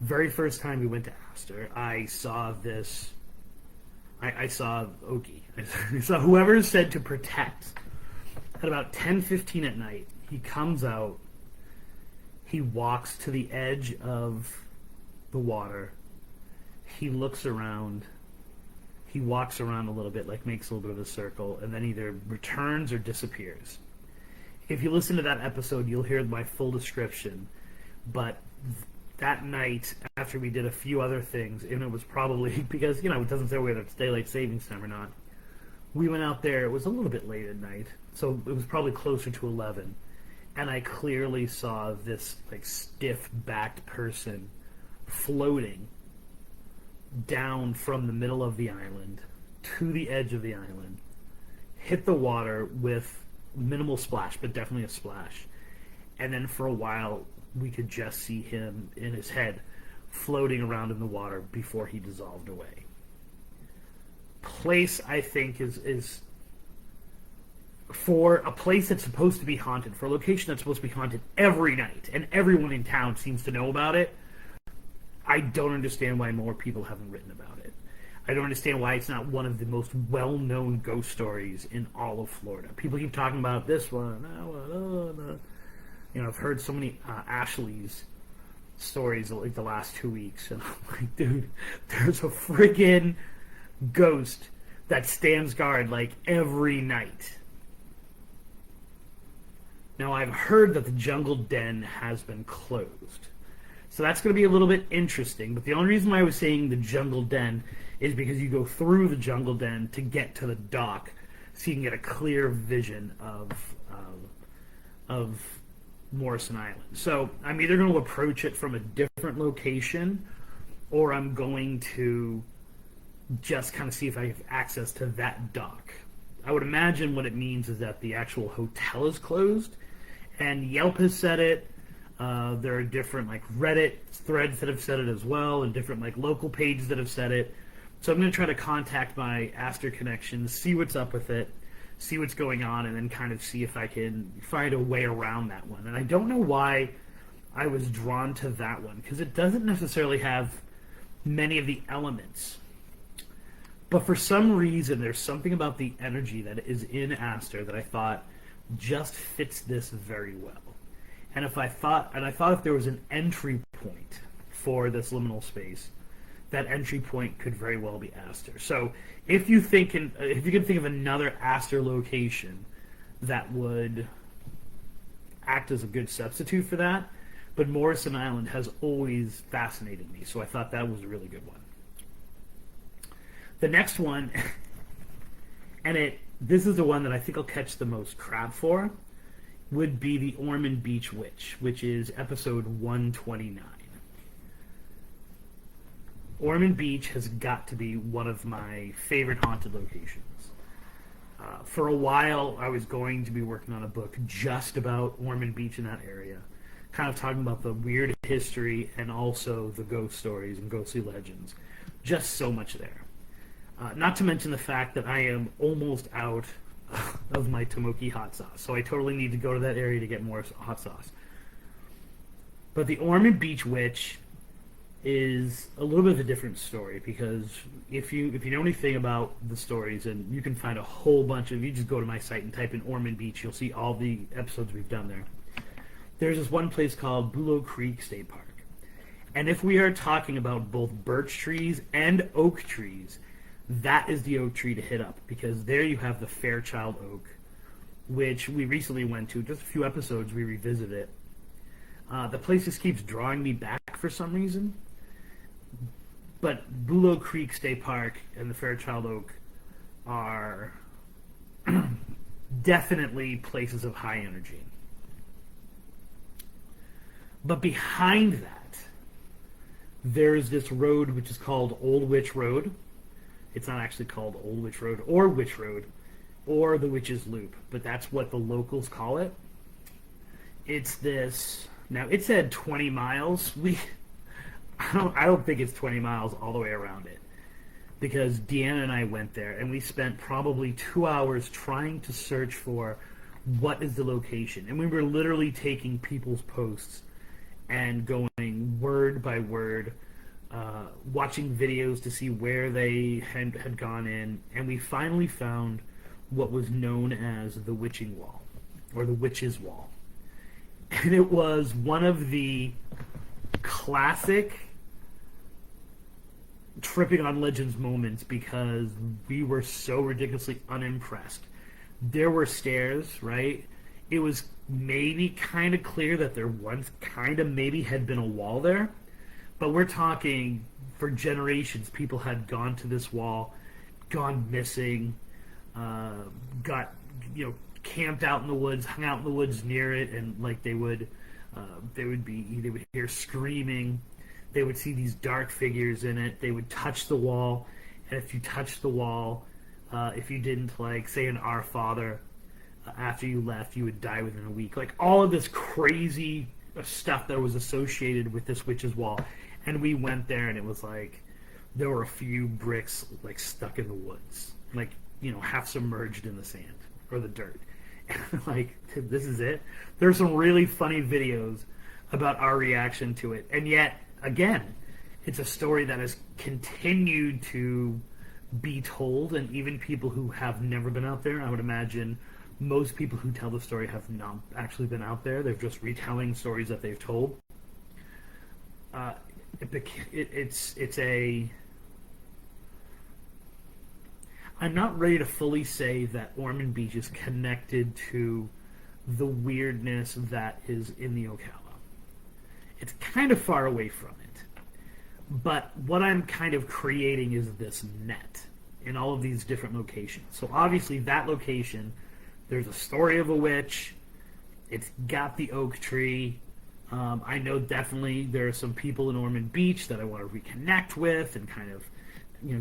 very first time we went to Astor, I saw this. I saw Oki. I saw whoever is said to protect. At about 10:15 at night, he comes out. He walks to the edge of the water. He looks around. He walks around a little bit, like makes a little bit of a circle, and then either returns or disappears. If you listen to that episode, you'll hear my full description. But that night, after we did a few other things, and it was probably because, you know, it doesn't say whether it's daylight savings time or not, we went out there. It was a little bit late at night, so it was probably closer to 11, and I clearly saw this, like, stiff-backed person floating down from the middle of the island to the edge of the island, hit the water with minimal splash, but definitely a splash, and then for a while we could just see him in his head floating around in the water before he dissolved away. Place, I think, is for a place that's supposed to be haunted, for a location that's supposed to be haunted every night, and everyone in town seems to know about it. I don't understand why more people haven't written about it. I don't understand why it's not one of the most well-known ghost stories in all of Florida. People keep talking about this one, that one, You know, I've heard so many Ashley's stories like the last 2 weeks, and I'm like, dude, there's a friggin' ghost that stands guard like every night. Now, I've heard that the Jungle Den has been closed, so that's going to be a little bit interesting. But the only reason why I was saying the Jungle Den is because you go through the Jungle Den to get to the dock, so you can get a clear vision of Morrison Island. So I'm either going to approach it from a different location, or I'm going to just kind of see if I have access to that dock. I would imagine what it means is that the actual hotel is closed, and Yelp has said it. There are different like Reddit threads that have said it as well, and different like local pages that have said it. So I'm going to try to contact my Astor connections, see what's up with it, see what's going on, and then kind of see if I can find a way around that one. And I don't know why I was drawn to that one, because it doesn't necessarily have many of the elements. But for some reason, there's something about the energy that is in Astor that I thought just fits this very well. And I thought if there was an entry point for this liminal space, that entry point could very well be Astor. So if you can think of another Astor location that would act as a good substitute for that, but Morrison Island has always fascinated me, so I thought that was a really good one. The next one, and this is the one that I think I'll catch the most crap for, would be the Ormond Beach Witch, which is episode 129. Ormond Beach has got to be one of my favorite haunted locations. For a while, I was going to be working on a book just about Ormond Beach in that area, kind of talking about the weird history and also the ghost stories and ghostly legends. Just so much there. Not to mention the fact that I am almost out of my Tomoki hot sauce, so I totally need to go to that area to get more hot sauce. But the Ormond Beach Witch is a little bit of a different story, because if you know anything about the stories, and you can find a whole bunch of, you just go to my site and type in Ormond Beach, you'll see all the episodes we've done there. There's this one place called Bulow Creek State Park. And if we are talking about both birch trees and oak trees, that is the oak tree to hit up, because there you have the Fairchild Oak, which we recently went to. Just a few episodes we revisited it. The place just keeps drawing me back for some reason. But Bulow Creek State Park and the Fairchild Oak are definitely places of high energy. But behind that, there's this road which is called Old Witch Road. It's not actually called Old Witch Road or Witch Road or the Witch's Loop, but that's what the locals call it. It's this. Now, it said 20 miles. I don't think it's 20 miles all the way around it, because Deanna and I went there, and we spent probably 2 hours trying to search for what is the location. And we were literally taking people's posts and going word by word, watching videos to see where they had gone in, and we finally found what was known as the Witching Wall, or the Witch's Wall. And it was one of the classic tripping on legends moments, because we were so ridiculously unimpressed. There were stairs, right? It was maybe kind of clear that there once kind of maybe had been a wall there, but we're talking for generations people had gone to this wall, gone missing, got camped out in the woods, hung out in the woods near it, and like they would hear screaming. They would see these dark figures in it. They would touch the wall, and if you touched the wall, if you didn't say an Our Father after you left, you would die within a week. Like all of this crazy stuff that was associated with this witch's wall. And we went there, and it was like there were a few bricks stuck in the woods, half submerged in the sand or the dirt. Like, this is it. There's some really funny videos about our reaction to it, and yet again, it's a story that has continued to be told, and even people who have never been out there, I would imagine most people who tell the story have not actually been out there. They're just retelling stories that they've told. I'm not ready to fully say that Ormond Beach is connected to the weirdness that is in the Ocala. It's kind of far away from it. But what I'm kind of creating is this net in all of these different locations. So obviously that location, there's a story of a witch. It's got the oak tree. I know definitely there are some people in Ormond Beach that I want to reconnect with and kind of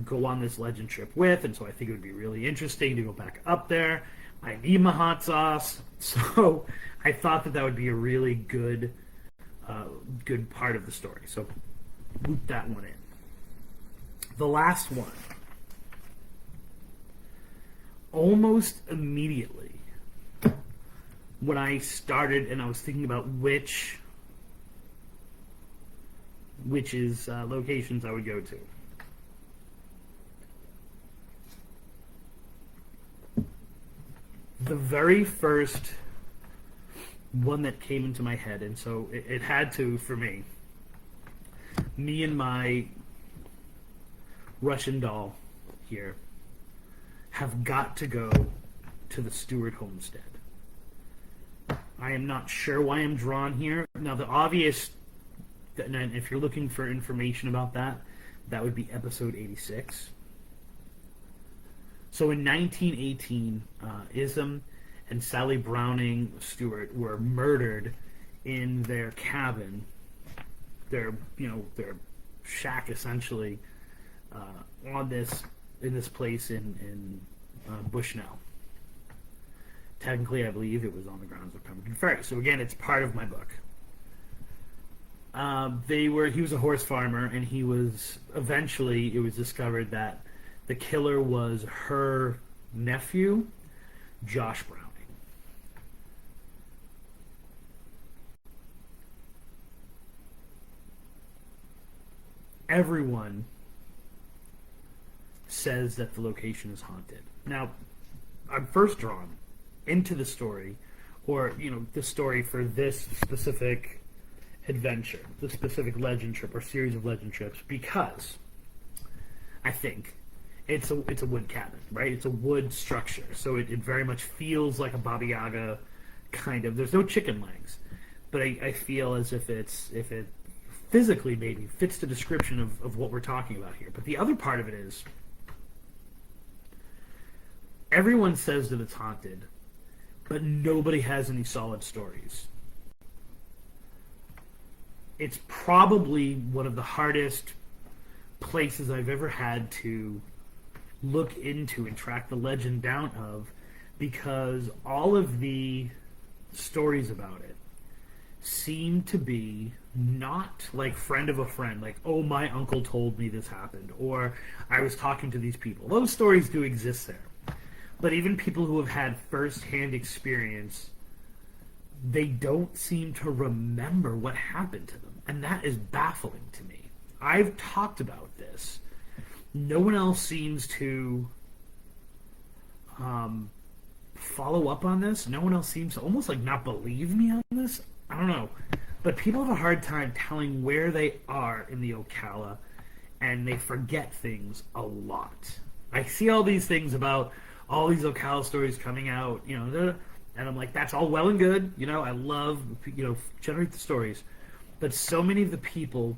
go on this legend trip with, and so I think it would be really interesting to go back up there. I need my hot sauce, so I thought that would be a really good good part of the story. So loop that one in. The last one, almost immediately when I started and I was thinking about which locations I would go to. The very first one that came into my head, and so it had to for me and my Russian doll here have got to go to the Stewart homestead. I am not sure why I'm drawn here. Now, the obvious, and if you're looking for information about that, that would be episode 86. So in 1918, Ism and Sally Browning Stewart were murdered in their cabin, their shack essentially, in this place in Bushnell. Technically, I believe it was on the grounds of Pemberton Ferry. So again, it's part of my book. He was a horse farmer, and it was discovered that the killer was her nephew, Josh Browning. Everyone says that the location is haunted. Now, I'm first drawn into the story, or the story for this specific adventure, the specific legend trip or series of legend trips, because I think it's a wood cabin, right? It's a wood structure, so it very much feels like a Baba Yaga kind of. There's no chicken legs, but I feel as if it physically maybe fits the description of what we're talking about here. But the other part of it is, everyone says that it's haunted, but nobody has any solid stories. It's probably one of the hardest places I've ever had to look into and track the legend down of, because all of the stories about it seem to be not like friend of a friend, like, oh, my uncle told me this happened, or I was talking to these people. Those stories do exist there. But even people who have had first-hand experience, they don't seem to remember what happened to them. And that is baffling to me. I've talked about this. No one else seems to follow up on this. No one else seems to almost like not believe me on this. I don't know. But people have a hard time telling where they are in the Ocala, and they forget things a lot. I see all these things about all these Ocala stories coming out, and I'm like, that's all well and good. I love, generate the stories. But so many of the people,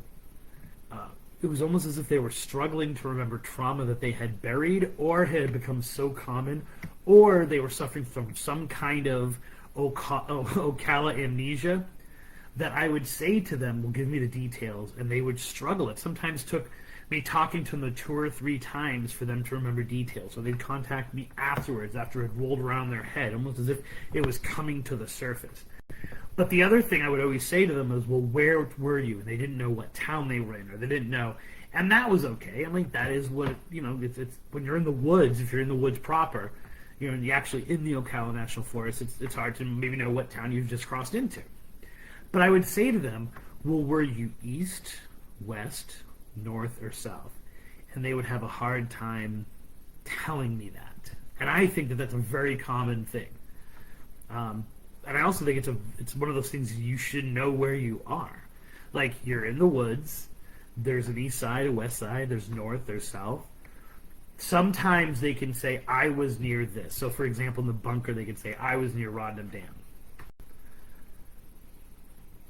it was almost as if they were struggling to remember trauma that they had buried or had become so common, or they were suffering from some kind of Ocala amnesia, that I would say to them, well, give me the details, and they would struggle. It sometimes took me talking to them 2 or 3 times for them to remember details. So they'd contact me afterwards, after it rolled around their head, almost as if it was coming to the surface. But the other thing I would always say to them is, well, where were you? And they didn't know what town they were in, or they didn't know. And that was okay. I mean, that is what, it's when you're in the woods, if you're in the woods proper, you're actually in the Ocala National Forest, it's hard to maybe know what town you've just crossed into. But I would say to them, well, were you east, west, north, or south? And they would have a hard time telling me that. And I think that that's a very common thing. And I also think it's one of those things you should know where you are. Like, you're in the woods, there's an east side, a west side, there's north, there's south. Sometimes they can say, I was near this. So, for example, in the bunker, they can say, I was near Rodnam Dam.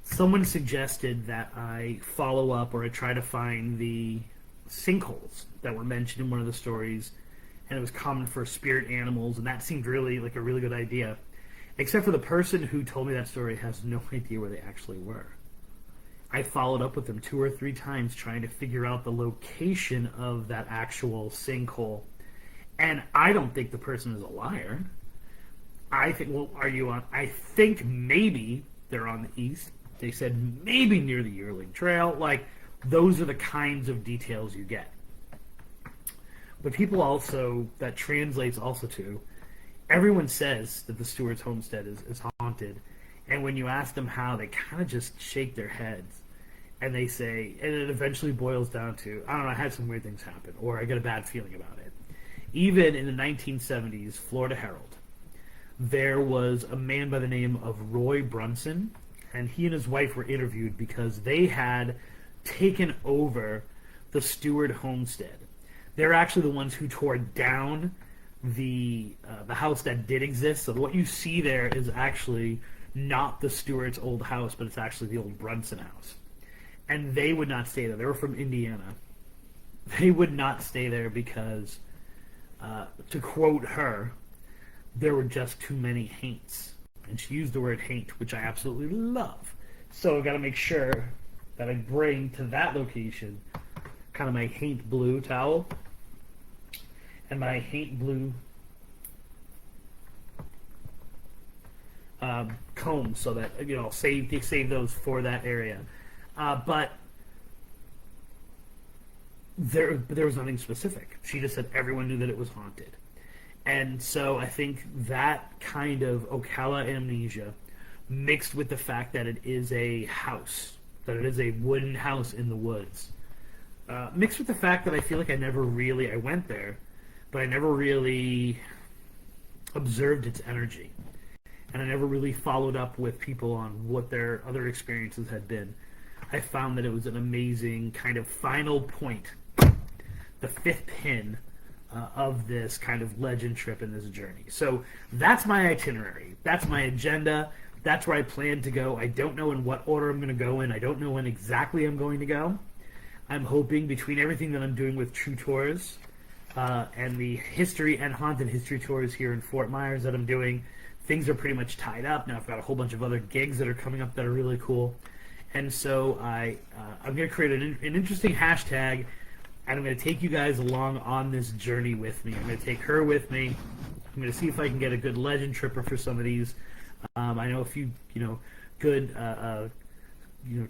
Someone suggested that I follow up, or I try to find the sinkholes that were mentioned in one of the stories, and it was common for spirit animals, and that seemed really like a really good idea. Except for the person who told me that story has no idea where they actually were. I followed up with them 2 or 3 times trying to figure out the location of that actual sinkhole. And I don't think the person is a liar. I think, well, are you on? I think maybe they're on the east, They said maybe near the Yearling Trail. Like, those are the kinds of details you get. But people also, that translates also to, everyone says that the Stewarts homestead is haunted. And when you ask them how, they kind of just shake their heads. And they say, and it eventually boils down to, I don't know, I had some weird things happen, or I get a bad feeling about it. Even in the 1970s, Florida Herald, there was a man by the name of Roy Brunson, and he and his wife were interviewed because they had taken over the Stewart homestead. They're actually the ones who tore down the house that did exist. So what you see there is actually not the Stewart's old house, but it's actually the old Brunson house. And they would not stay there. They were from Indiana. They would not stay there because, to quote her, there were just too many haints. And she used the word haint, which I absolutely love. So I've got to make sure that I bring to that location kind of my haint blue towel and my haint blue comb, so that, you know, save those for that area. But there was nothing specific. She just said everyone knew that it was haunted. And so I think that kind of Ocala amnesia, mixed with the fact that it is a house, that it is a wooden house in the woods, mixed with the fact that I feel like I went there, but I never really observed its energy. And I never really followed up with people on what their other experiences had been. I found that it was an amazing kind of final point, the fifth pin of this kind of legend trip in this journey. So that's my itinerary. That's my agenda. That's where I plan to go. I don't know in what order I'm going to go in. I don't know when exactly I'm going to go. I'm hoping between everything that I'm doing with True Tours and the history and haunted history tours here in Fort Myers that I'm doing, things are pretty much tied up. Now I've got a whole bunch of other gigs that are coming up that are really cool. And so I'm going to create an interesting hashtag, and I'm going to take you guys along on this journey with me. I'm going to take her with me. I'm going to see if I can get a good legend tripper for some of these. I know a few, good,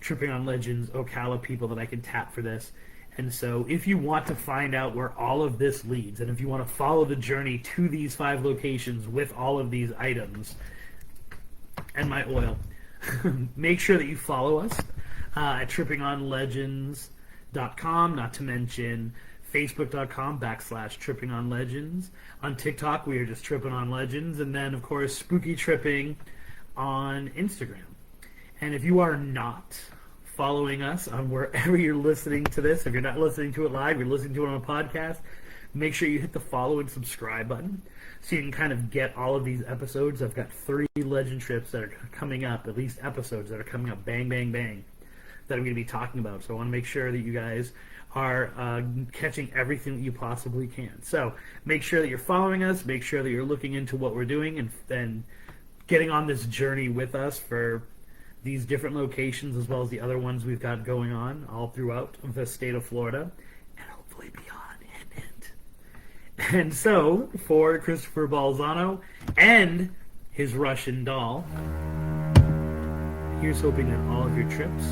tripping on legends, Ocala people that I can tap for this. And so if you want to find out where all of this leads, and if you want to follow the journey to these 5 locations with all of these items and my oil, make sure that you follow us at trippingonlegends.com, not to mention facebook.com/trippingonlegends. On TikTok, we are just Tripping on Legends, and then, of course, Spooky Tripping on Instagram. And if you are not following us on wherever you're listening to this, if you're not listening to it live, you're listening to it on a podcast, make sure you hit the follow and subscribe button so you can kind of get all of these episodes. I've got 3 legend trips that are coming up, at least episodes that are coming up, bang, bang, bang, that I'm going to be talking about. So I want to make sure that you guys are catching everything that you possibly can. So make sure that you're following us, make sure that you're looking into what we're doing, and then getting on this journey with us for these different locations as well as the other ones we've got going on all throughout the state of Florida and hopefully beyond. Hint, hint. And so, for Christopher Balzano and his Russian doll, here's hoping that all of your trips